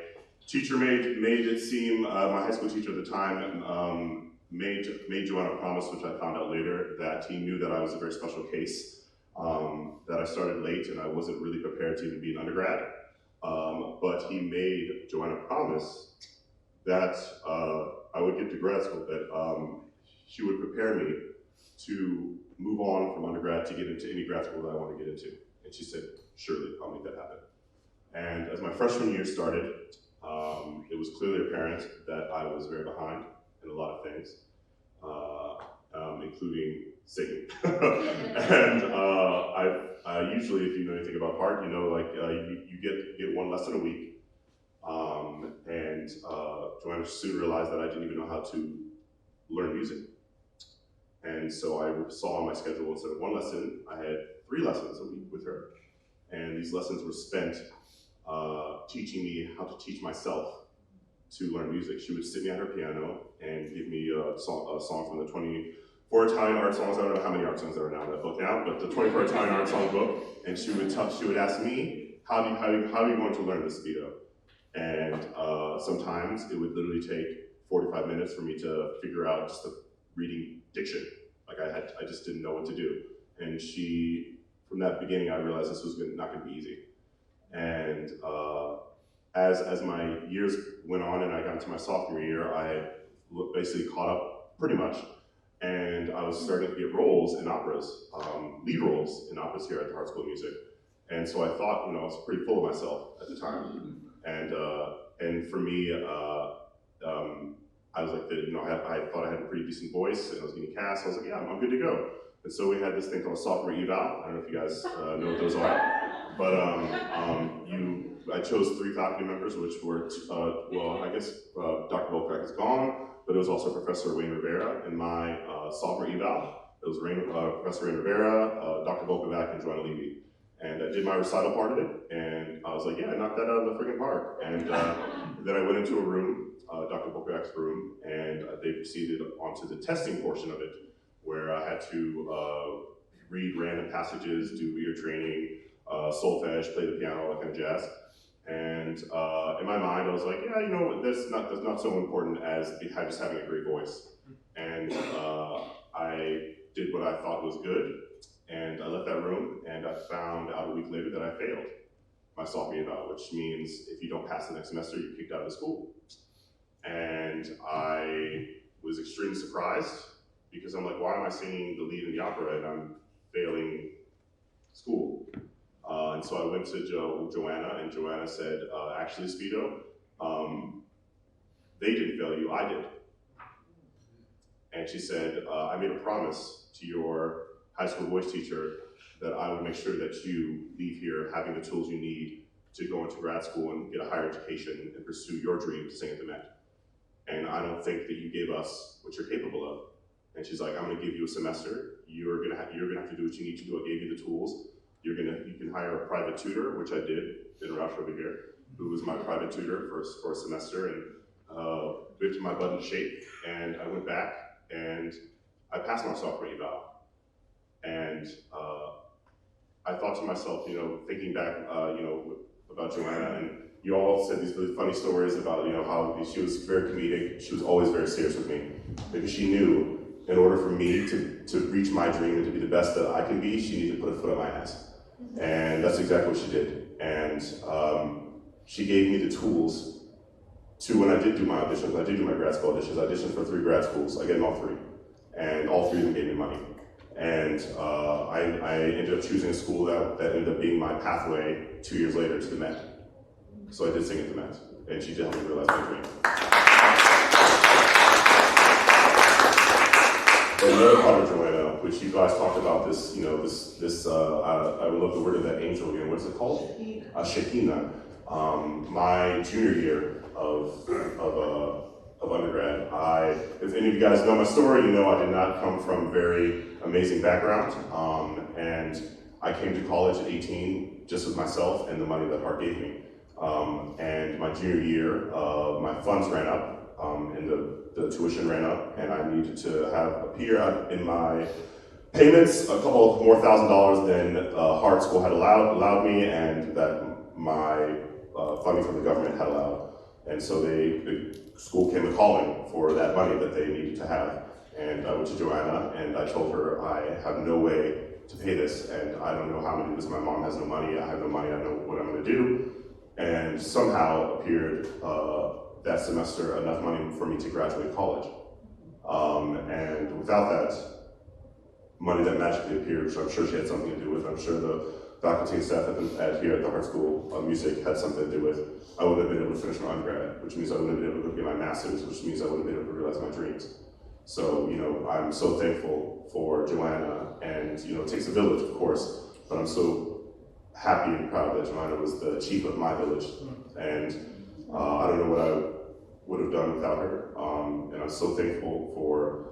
S15: teacher made it seem, my high school teacher at the time, made Joanna promise, which I found out later, that he knew that I was a very special case, that I started late and I wasn't really prepared to even be an undergrad. But he made Joanna promise that I would get to grad school, that she would prepare me to move on from undergrad to get into any grad school that I want to get into. And she said, surely, I'll make that happen. And as my freshman year started, it was clearly apparent that I was very behind in a lot of things, including singing. And I usually, if you know anything about Hart, you know, like you get one lesson a week. Joanna soon realized that I didn't even know how to learn music. And so I saw on my schedule, instead of one lesson, I had 3 lessons a week with her. And these lessons were spent teaching me how to teach myself to learn music. She would sit me at her piano and give me a song from the 24 Italian art songs. I don't know how many art songs there are now in that book now, but the 24 Italian art song book. And she would ask me, how are you going to learn the Speedo? And sometimes it would literally take 45 minutes for me to figure out just the reading diction. Like I just didn't know what to do. And from that beginning, I realized this was not going to be easy. And as my years went on and I got into my sophomore year, I basically caught up pretty much. And I was starting to get roles in operas, lead roles in operas here at the Art School of Music. And so I thought, I was pretty full of myself at the time. And for me, I was like, I thought I had a pretty decent voice, and I was getting cast. I was like, yeah, I'm good to go. And so we had this thing called a sophomore eval. I don't know if you guys know what those are, but I chose 3 faculty members, which were, I guess Dr. Volkovac is gone, but it was also Professor Wayne Rivera in my sophomore eval. It was Professor Wayne Rivera, Dr. Volkovac, and Joanna Levy. And I did my recital part of it, and I was like, yeah, I knocked that out of the friggin' park. And then I went into a room, Dr. Volkovac's room, and they proceeded onto the testing portion of it, where I had to read random passages, do ear training, solfege, play the piano, all that kind of jazz. And in my mind, I was like, yeah, that's not so important as just having a great voice. And I did what I thought was good, and I left that room, and I found out a week later that I failed my sophomore eval, which means if you don't pass the next semester, you're kicked out of the school. And I was extremely surprised, because I'm like, why am I singing the lead in the opera and I'm failing school? And so I went to Joanna, and Joanna said, actually, Speedo, they didn't fail you, I did. And she said, I made a promise to your high school voice teacher that I would make sure that you leave here having the tools you need to go into grad school and get a higher education and pursue your dream to sing at the Met. And I don't think that you gave us what you're capable of. And she's like, I'm gonna give you a semester. You're gonna have to do what you need to do. I gave you the tools. You can hire a private tutor, which I did, in Roush over here, who was my private tutor for a semester, and whipped my butt in shape. And I went back and I passed my sophomore eval. And I thought to myself, thinking back, about Joanna, and you all said these really funny stories about, how she was very comedic. She was always very serious with me, because she knew in order for me to reach my dream and to be the best that I can be, she needed to put a foot on my ass. And that's exactly what she did. And she gave me the tools to, when I did do my auditions, I did do my grad school auditions, I auditioned for 3 grad schools, I get in all 3. And all 3 of them gave me money. And I ended up choosing a school that ended up being my pathway 2 years later to the Met. So I did sing at the Met, and she did help me realize my dream. And another part of Joanna, which you guys talked about this, I would love the word of that angel again. What is it called? Shekinah. My junior year of undergrad, if any of you guys know my story, you know I did not come from a very amazing background, and I came to college at 18 just with myself and the money that Hart gave me. And my junior year, my funds ran up, and the tuition ran up, and I needed to appear in my payments a couple more $1,000s than Hart School had allowed me, and that my funding from the government had allowed. And so the school came a-calling for that money that they needed to have. And I went to Joanna, and I told her, I have no way to pay this, and I don't know how I'm gonna do this. My mom has no money, I have no money, I don't know what I'm gonna do. And somehow appeared that semester enough money for me to graduate college. And without that money that magically appeared, which I'm sure she had something to do with, I'm sure the faculty and staff here at the Art School of Music had something to do with, I wouldn't have been able to finish my undergrad, which means I wouldn't have been able to get my master's, which means I wouldn't have been able to realize my dreams. So, I'm so thankful for Joanna, and, it takes a village, of course, but I'm so happy and proud that Joanna was the chief of my village. And I don't know what I would have done without her. And I'm so thankful for,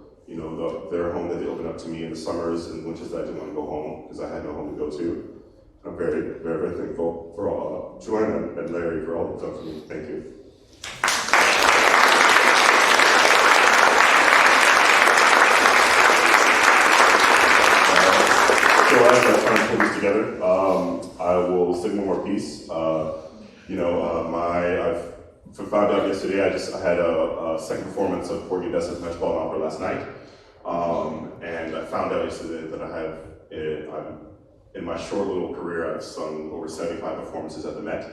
S15: their home that they opened up to me in the summers and winters that I didn't want to go home because I had no home to go to. I'm very, very, very thankful for all, Joanna and Larry for all they've done for me. Thank you. So as I try to put this together, I will sing one more piece. I found out yesterday I had a second performance of Porgy and Besse's Metropolitan Opera last night. And I found out yesterday that in my short little career, I've sung over 75 performances at the Met.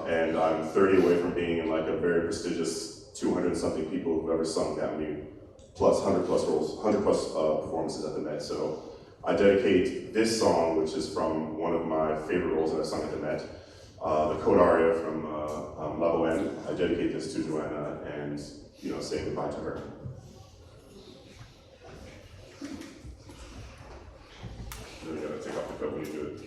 S15: And I'm 30 away from being in like a very prestigious 200-something people who've ever sung that many plus 100 plus roles, 100 plus performances at the Met. So I dedicate this song, which is from one of my favorite roles that I sung at the Met, the Code aria from Lovett. I dedicate this to Joanna and, say goodbye to her. You gotta take off the coat when you do it.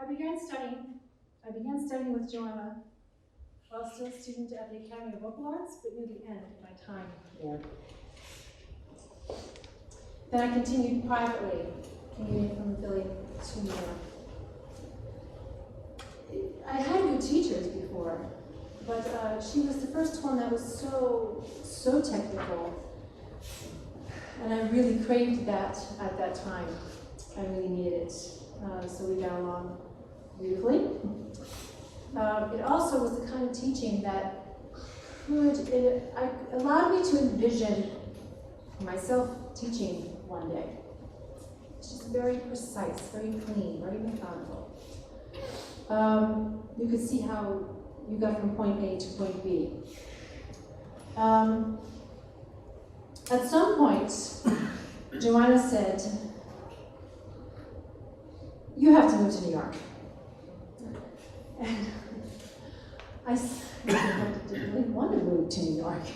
S14: I began studying with Joanna while still a student at the Academy of Vocal Arts, but near the end of my time there. Then I continued privately, commuting from Philly to New York. I had good teachers before, but she was the first one that was so technical, and I really craved that at that time. I really needed it, so we got along beautifully. It also was the kind of teaching that allowed me to envision myself teaching one day. It's just very precise, very clean, very methodical. You could see how you got from point A to point B. At some point, Joanna said, "You have to move to New York." And I didn't really want to move to New York,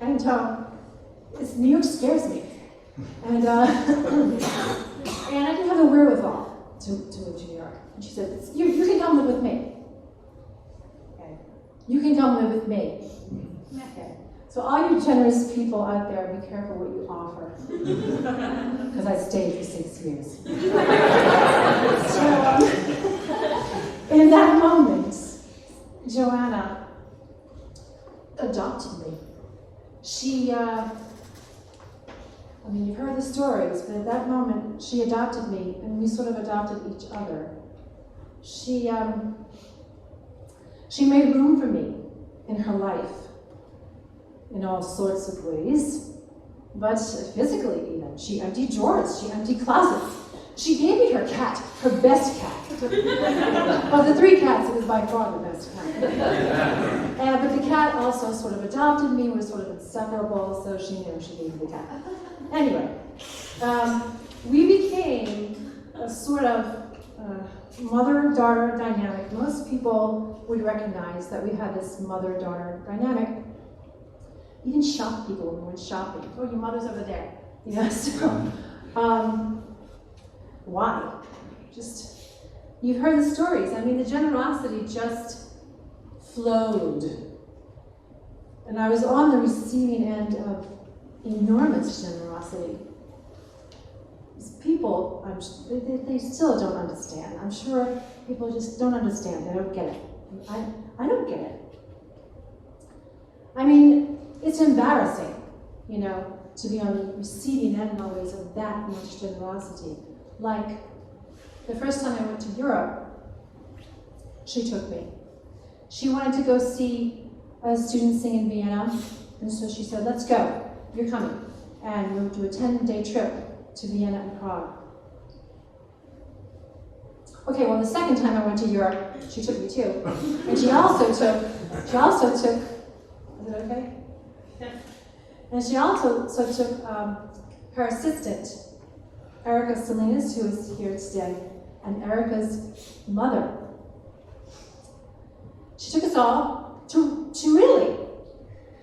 S14: and New York scares me. And I didn't have the wherewithal to move to New York. And she said, you can come live with me. Okay. You can come live with me. Okay. So all you generous people out there, be careful what you offer. Because I stayed for 6 years. In that moment, Joanna adopted me. You've heard the stories, but at that moment, she adopted me, and we sort of adopted each other. She made room for me in her life in all sorts of ways. but physically even. She emptied drawers, she emptied closets. She gave me her cat, her best cat. Of the 3 cats, it was by far the best cat. But the cat also sort of adopted me, was sort of inseparable, so she knew she needed the cat. Anyway, we became a sort of mother-daughter dynamic. Most people would recognize that we had this mother-daughter dynamic. We didn't shock people when we went shopping. Oh, your mother's over there. You know, so, why? Just, you've heard the stories. I mean, the generosity just flowed. And I was on the receiving end of enormous generosity. These people, they still don't understand. I'm sure people just don't understand. They don't get it. I don't get it. I mean, it's embarrassing, you know, to be on the receiving end always of that much generosity. Like, the first time I went to Europe, she took me. She wanted to go see a student sing in Vienna, and so she said, let's go, you're coming. And we'll do a 10-day trip to Vienna and Prague. Okay, well, the second time I went to Europe, she took me too. And she also took, is it okay? Yeah. And she also took her assistant, Erica Salinas, who is here today, and Erica's mother. She took us all to Italy.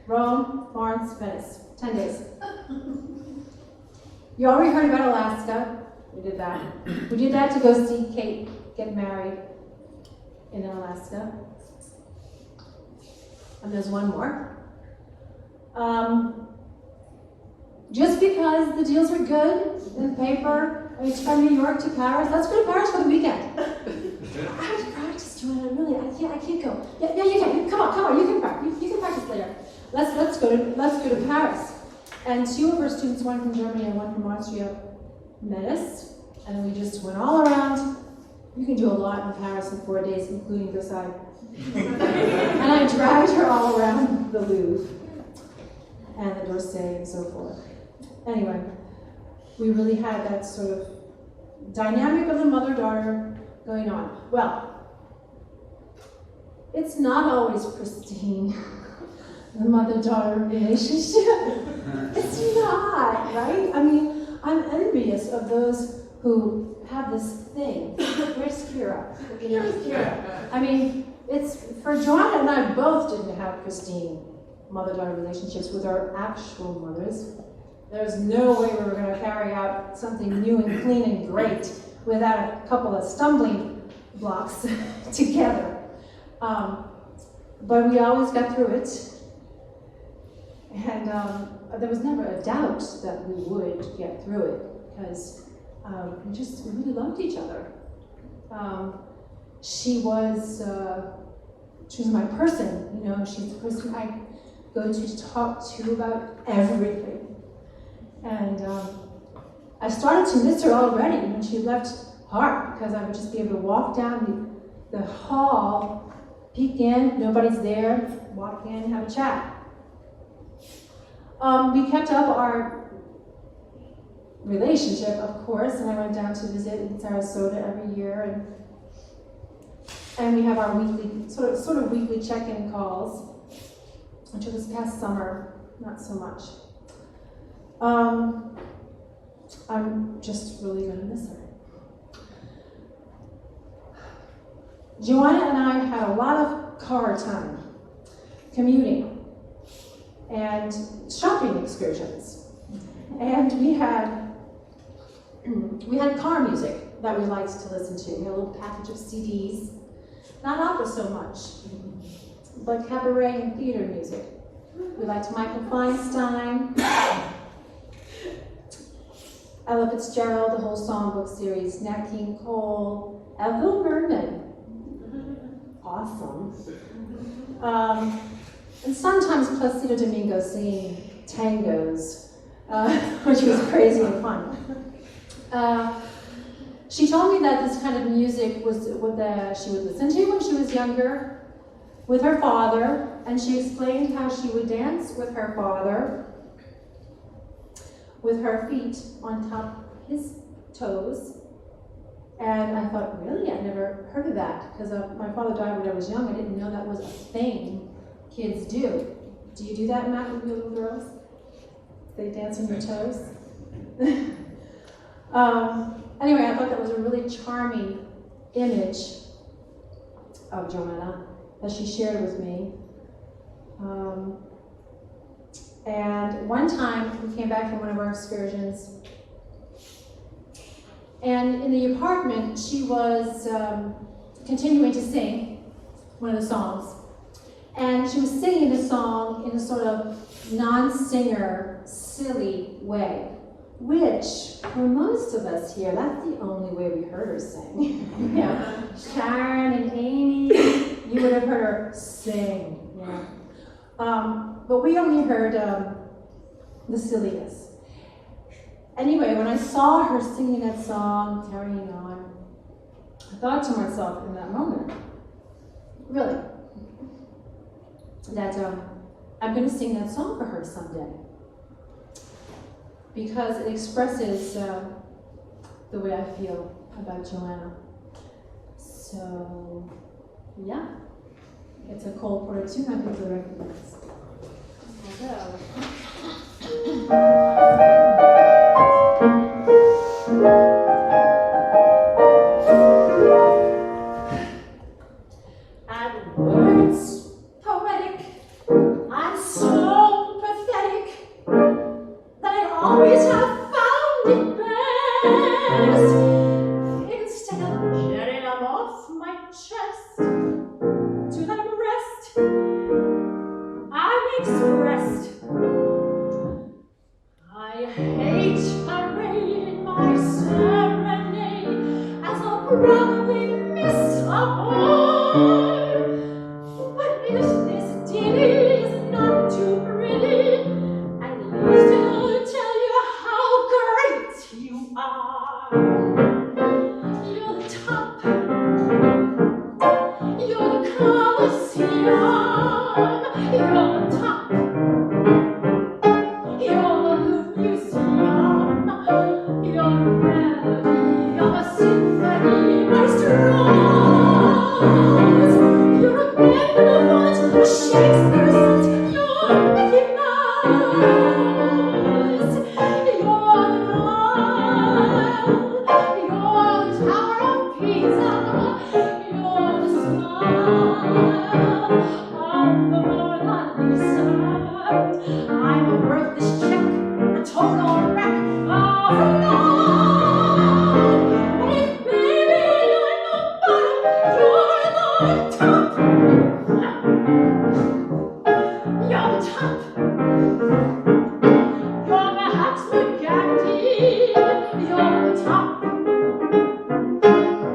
S14: Rome, Florence, Venice, 10 days. You already heard about Alaska. We did that. We did that to go see Kate get married in Alaska. And there's one more. Just because the deals were good in paper, I mean, it's from New York to Paris. Let's go to Paris for the weekend. I have to practice, Joanna. Really, I can't go. Yeah, you can. Come on. You can practice. You can practice later. Let's go to Paris. And 2 of our students, one from Germany and one from Austria, met us, and we just went all around. You can do a lot in Paris in 4 days, including Versailles. And I dragged her all around the Louvre and the d'Orsay and so forth. Anyway, we really had that sort of dynamic of the mother-daughter going on. Well, it's not always pristine, the mother-daughter relationship. It's not, right? I mean, I'm envious of those who have this thing. Where's Kyra? Here's Kyra. I mean, it's, for Joanna and I both didn't have pristine mother-daughter relationships with our actual mothers. There's no way we were going to carry out something new and clean and great without a couple of stumbling blocks together. But we always got through it. And there was never a doubt that we would get through it, because we really loved each other. She was my person, you know. She's the person I go to talk to about everything. And I started to miss her already when she left Hart, because I would just be able to walk down the hall, peek in, nobody's there, walk in, have a chat. We kept up our relationship, of course, and I went down to visit in Sarasota every year, and we have our weekly, sort of weekly check-in calls, until this past summer, not so much. I'm just really gonna miss her. Joanna and I had a lot of car time, commuting, and shopping excursions. And we had car music that we liked to listen to. We had a little package of CDs, not opera so much, but cabaret and theater music. We liked Michael Feinstein, Ella Fitzgerald, the whole songbook series, Nat King Cole, Ethel Merman. Awesome. And sometimes Placido Domingo singing tangos, which was crazy and fun. She told me that this kind of music was what she would listen to when she was younger with her father, and she explained how she would dance with her father.
S3: with her feet on top of his toes. And I thought, really? I never heard of that, because my father died when I was young. I didn't know that was a thing kids do. Do you do that, Matt, with your little girls? They dance on your toes? Anyway, I thought that was a really charming image of Joanna that she shared with me. And one time we came back from one of our excursions, and in the apartment she was continuing to sing one of the songs. And she was singing the song in a sort of non-singer, silly way, which, for most of us here, that's the only way we heard her sing. Yeah. Sharon and Amy, you would have heard her sing. Yeah. But we only heard the silliness. Anyway, when I saw her singing that song, carrying on, I thought to myself in that moment, really, that I'm going to sing that song for her someday, because it expresses the way I feel about Joanna. So, yeah, it's a Cole Porter tune I think you'll recognize.
S14: And words poetic and so pathetic that I always have found it best, instead of getting them off my chest, to let them rest, I'm expressed. I hate parading my serenade as I'll probably miss a boy. But if this ditty is not too pretty, at least it'll tell you how great you are. You're the top, you're the Colosseum, you're the top, you're the Louvre Museum, you're the melody of a symphony maestros. You're a Beethoven, a Shakespeare sonnet, you're Mickey Mouse. You're the Nile, you're the Tower of Pisa, you're the smile of the Mona Lisa. I'm a worthless check, a total wreck of love. But if baby you're the bottom, you're the top. You're the top. You're perhaps the Gandhi. You're the top.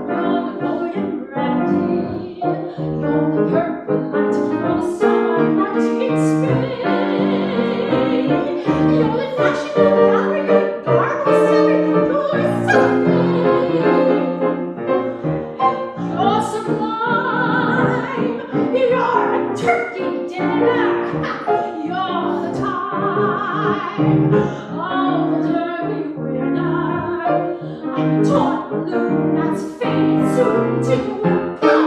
S14: You're the golden brandy. You're the purple light. You're the summer night in Spain. You're the National Gallery. You're Garbo Celery. You're something. You're sublime. You're a turkey dinner. You're the time of the Derby winner. I'm a torn balloon that's fading soon to come.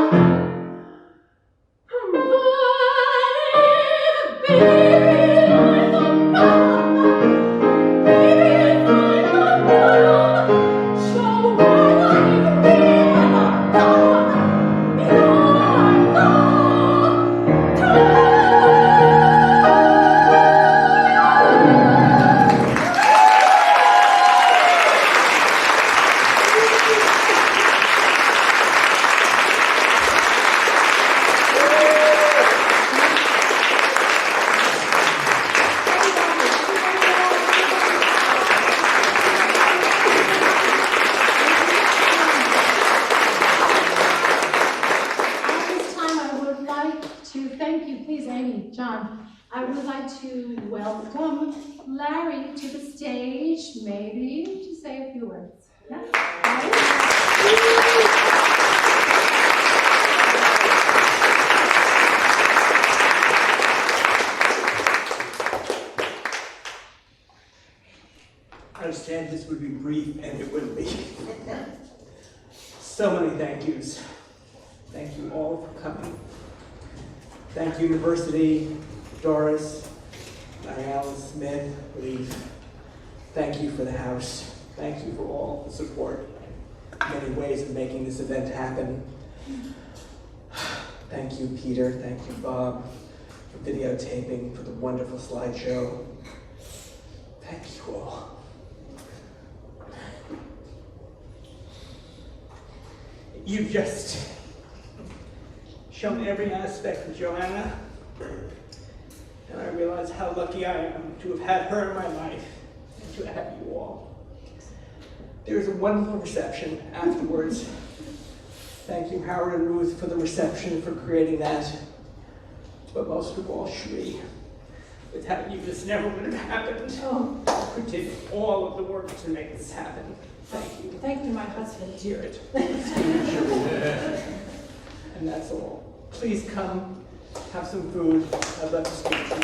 S14: But if baby I'm the bottom, baby if I'm the bottom, Joanna, if we're the bottom, you're the top.
S3: At this time, I would like to thank you, please, Amy, John. I would like to welcome Larry to the stage, maybe to say a few words. Yeah?
S16: So many thank yous. Thank you all for coming. Thank you, University, Doris, Marielle, Smith, Leaf. Thank you for the house. Thank you for all the support. Many ways of making this event happen. Thank you, Peter. Thank you, Bob, for videotaping, for the wonderful slideshow. Thank you all. You've just shown every aspect of Joanna, and I realize how lucky I am to have had her in my life and to have you all. There was a wonderful reception afterwards. Thank you, Howard and Ruth, for the reception, for creating that. But most of all, Cherie. Without you, this never would have happened.
S14: Oh.
S16: You did all of the work to make this happen. Thank you.
S14: Thank you, my husband.
S16: Hear it. And that's all. Please come, have some food. I'd love to speak to you.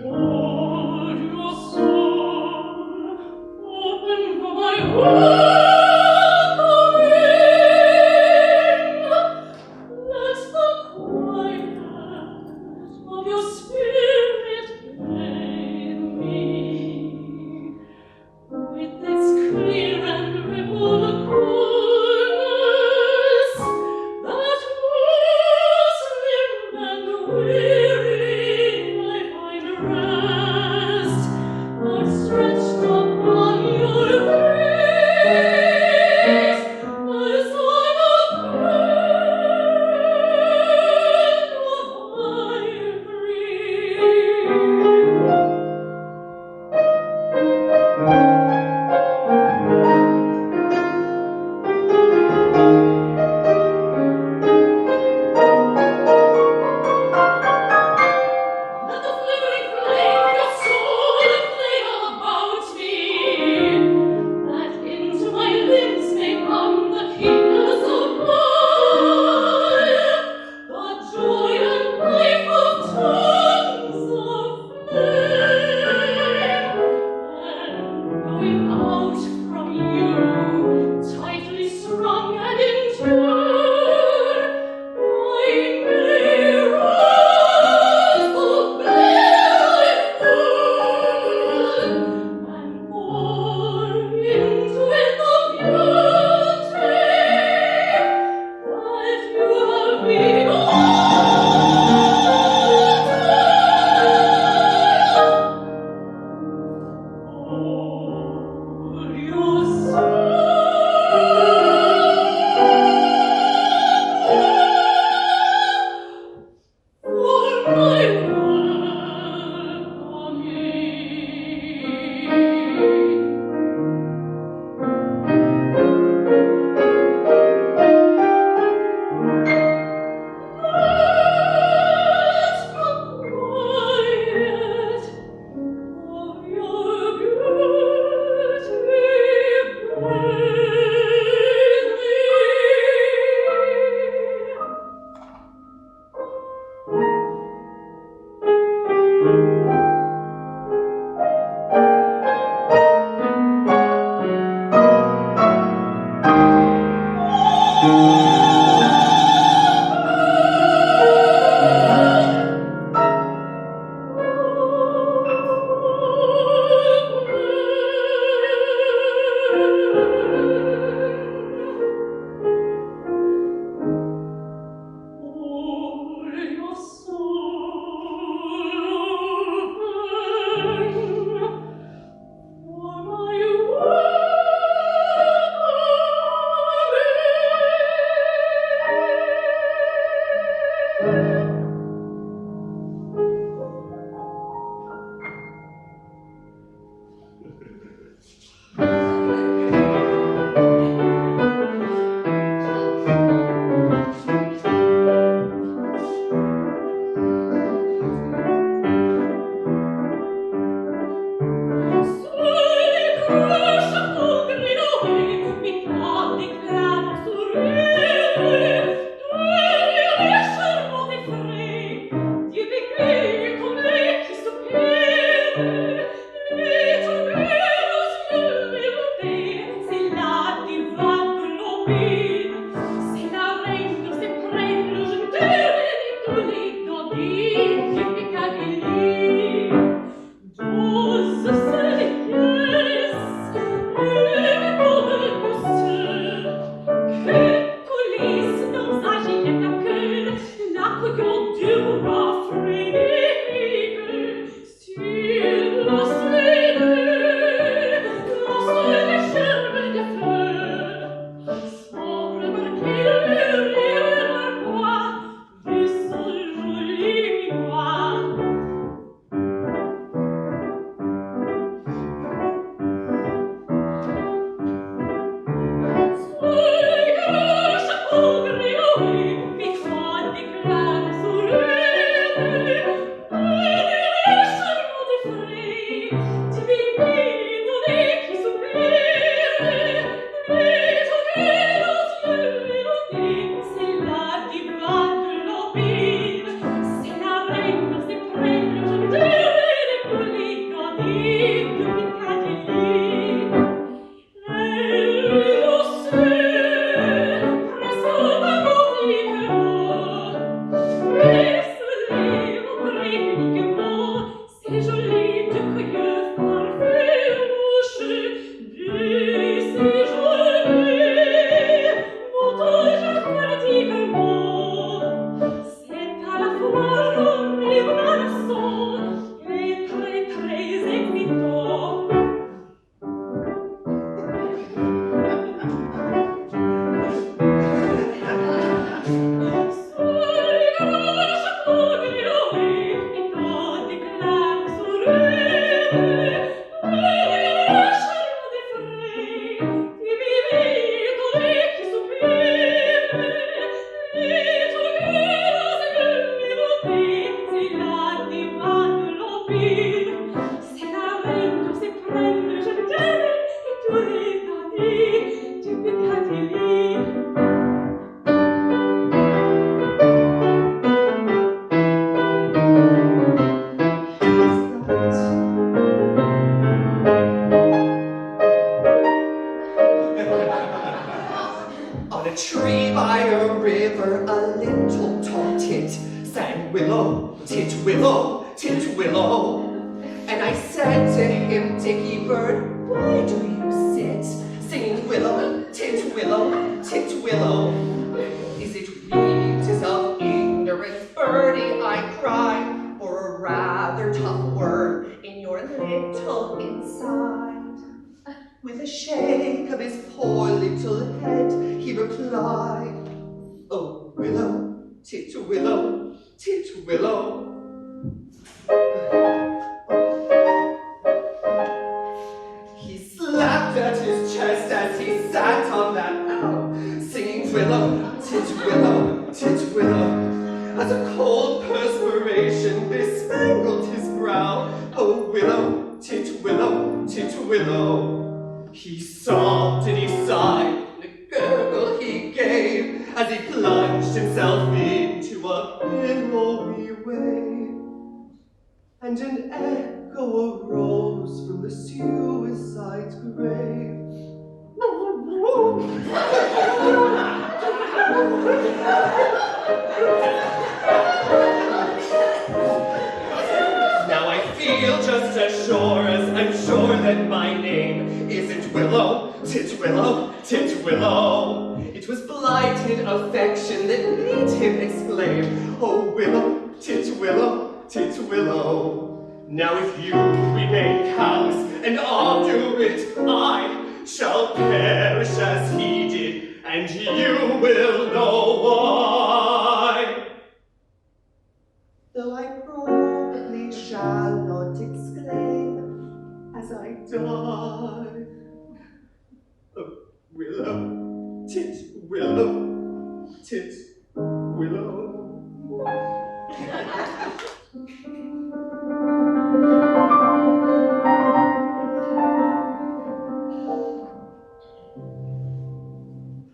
S11: Hold your soul open for my world.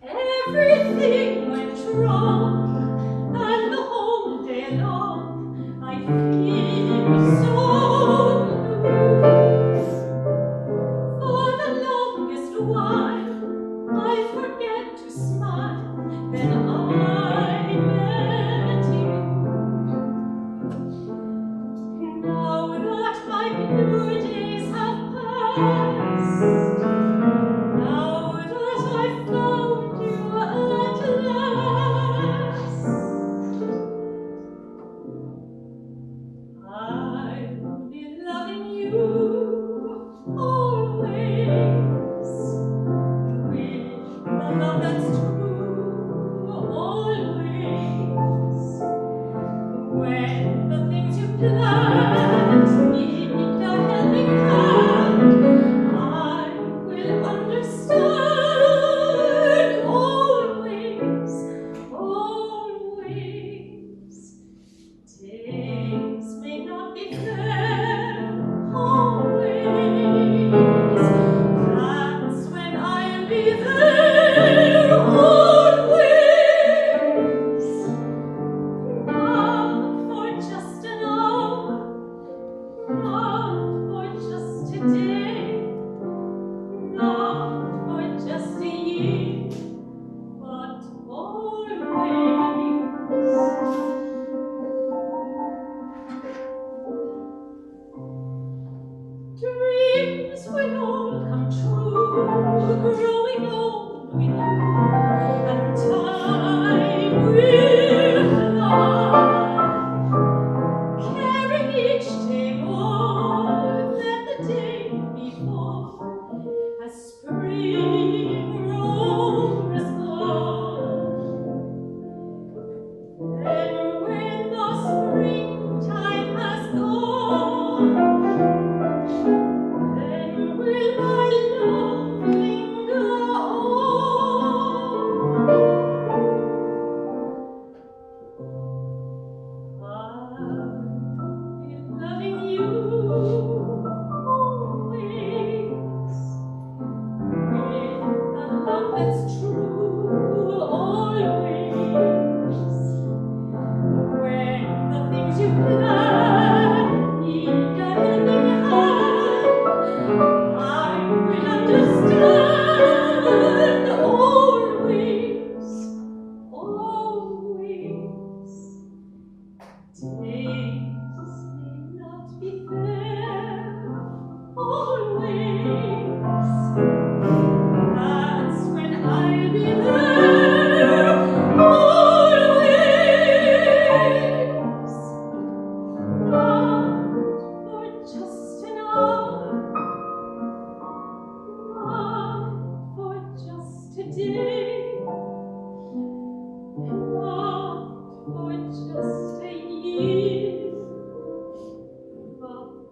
S11: Everything went wrong, and the whole day long I feel so blue. dreams will all come true, growing old with you, and time will fly, carrying each day more than the day before, as spring rolls on. Then when the springtime has gone, then will my love linger on. I'll be loving you always, with a love that's true always. When the things you plan need a helping hand, I will understand always, always. Days may not be fair always. That's when I'll be there always. Not for just an hour, not for just a day, not for just a year, but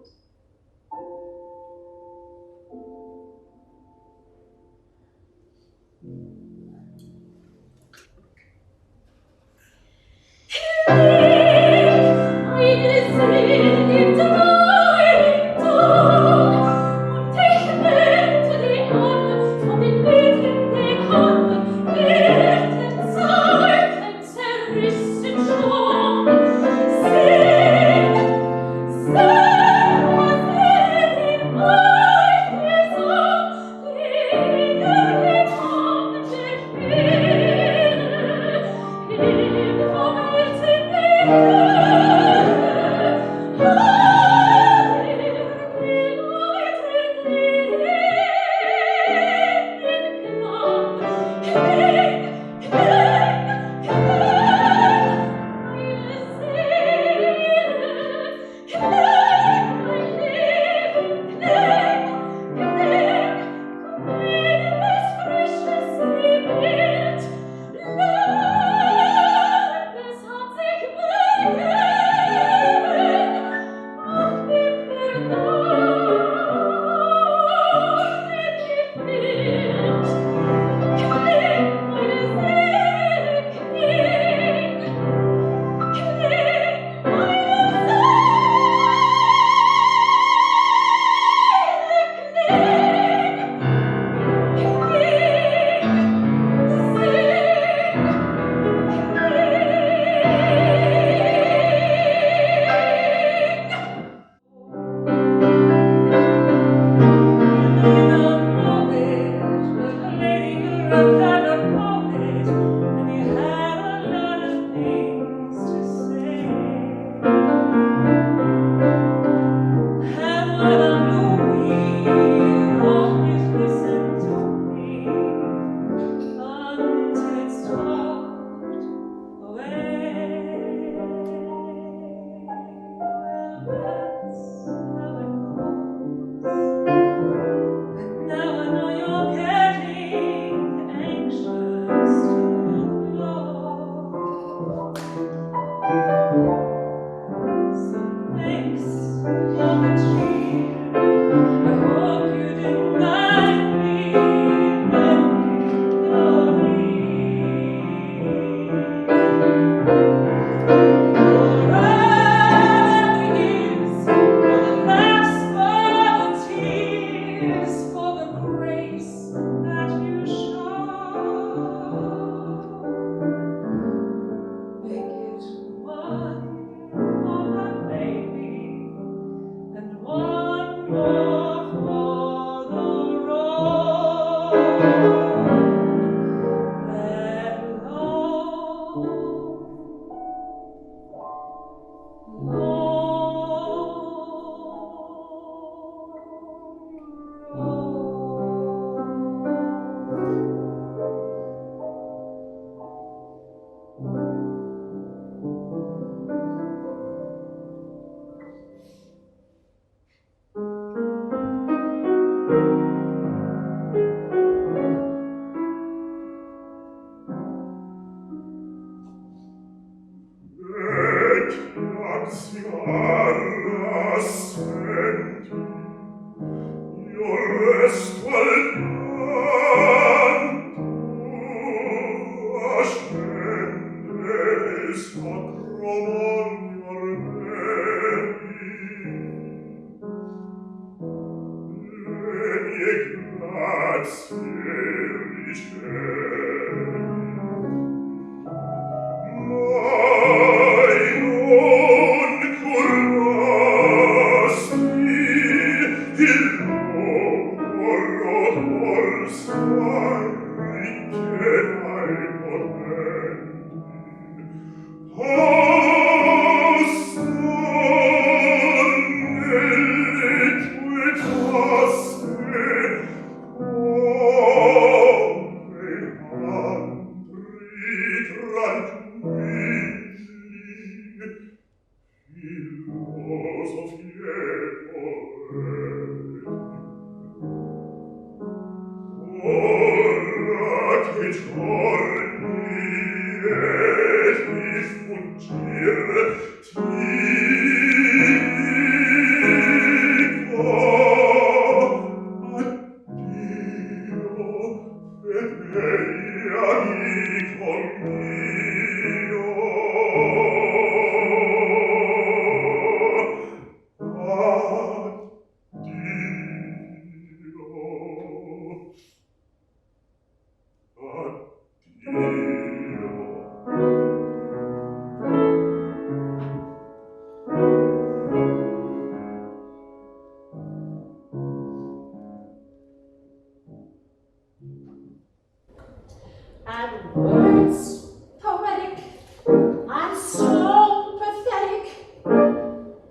S14: And words poetic and so pathetic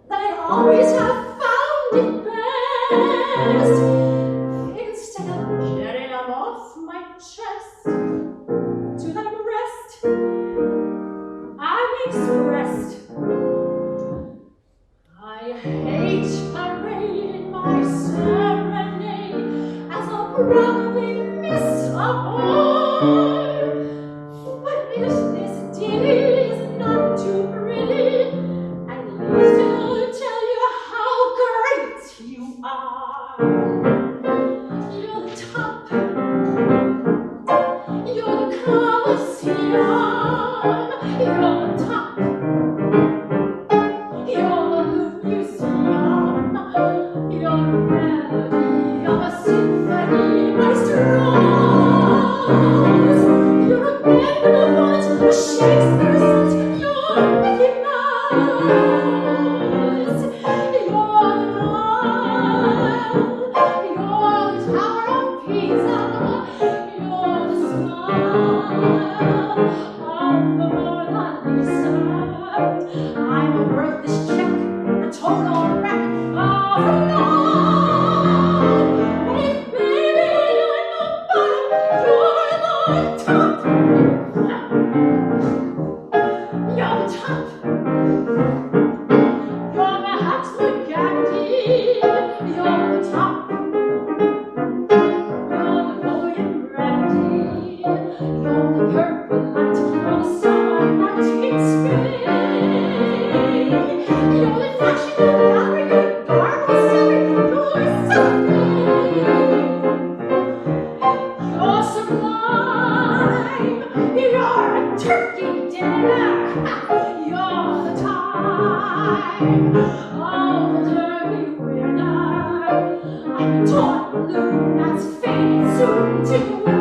S14: that I always have found it best, instead of getting them off my chest, to let them rest, I've expressed. I hate parading my serenade, as I'll probably miss a boy. But if this ditty is not too pretty, at least it'll tell you how great you are. You're the top, you're the Colosseum, you're the top, you're the Louvre Museum, you're the melody of a symphony maestro. You're a Benvenuto, a Shakespeare sonnet, you're a Mickey Mouse. You're the Tower of Pisa, you're the smile of the Mona Lisa. I'm a worthless check, a total wreck of love. But if baby you're the bottom, you're the top. You're the top. You're perhaps the Gandhi. You're the top. You're the William Brandy. You're the purple light. You're the sunlight in Spain. You're the National Gallery. You're Garbo Celery. You're something. You're sublime. You're a turkey dinner. You're the time of the Derby winner. I'm a torn balloon that's fading soon to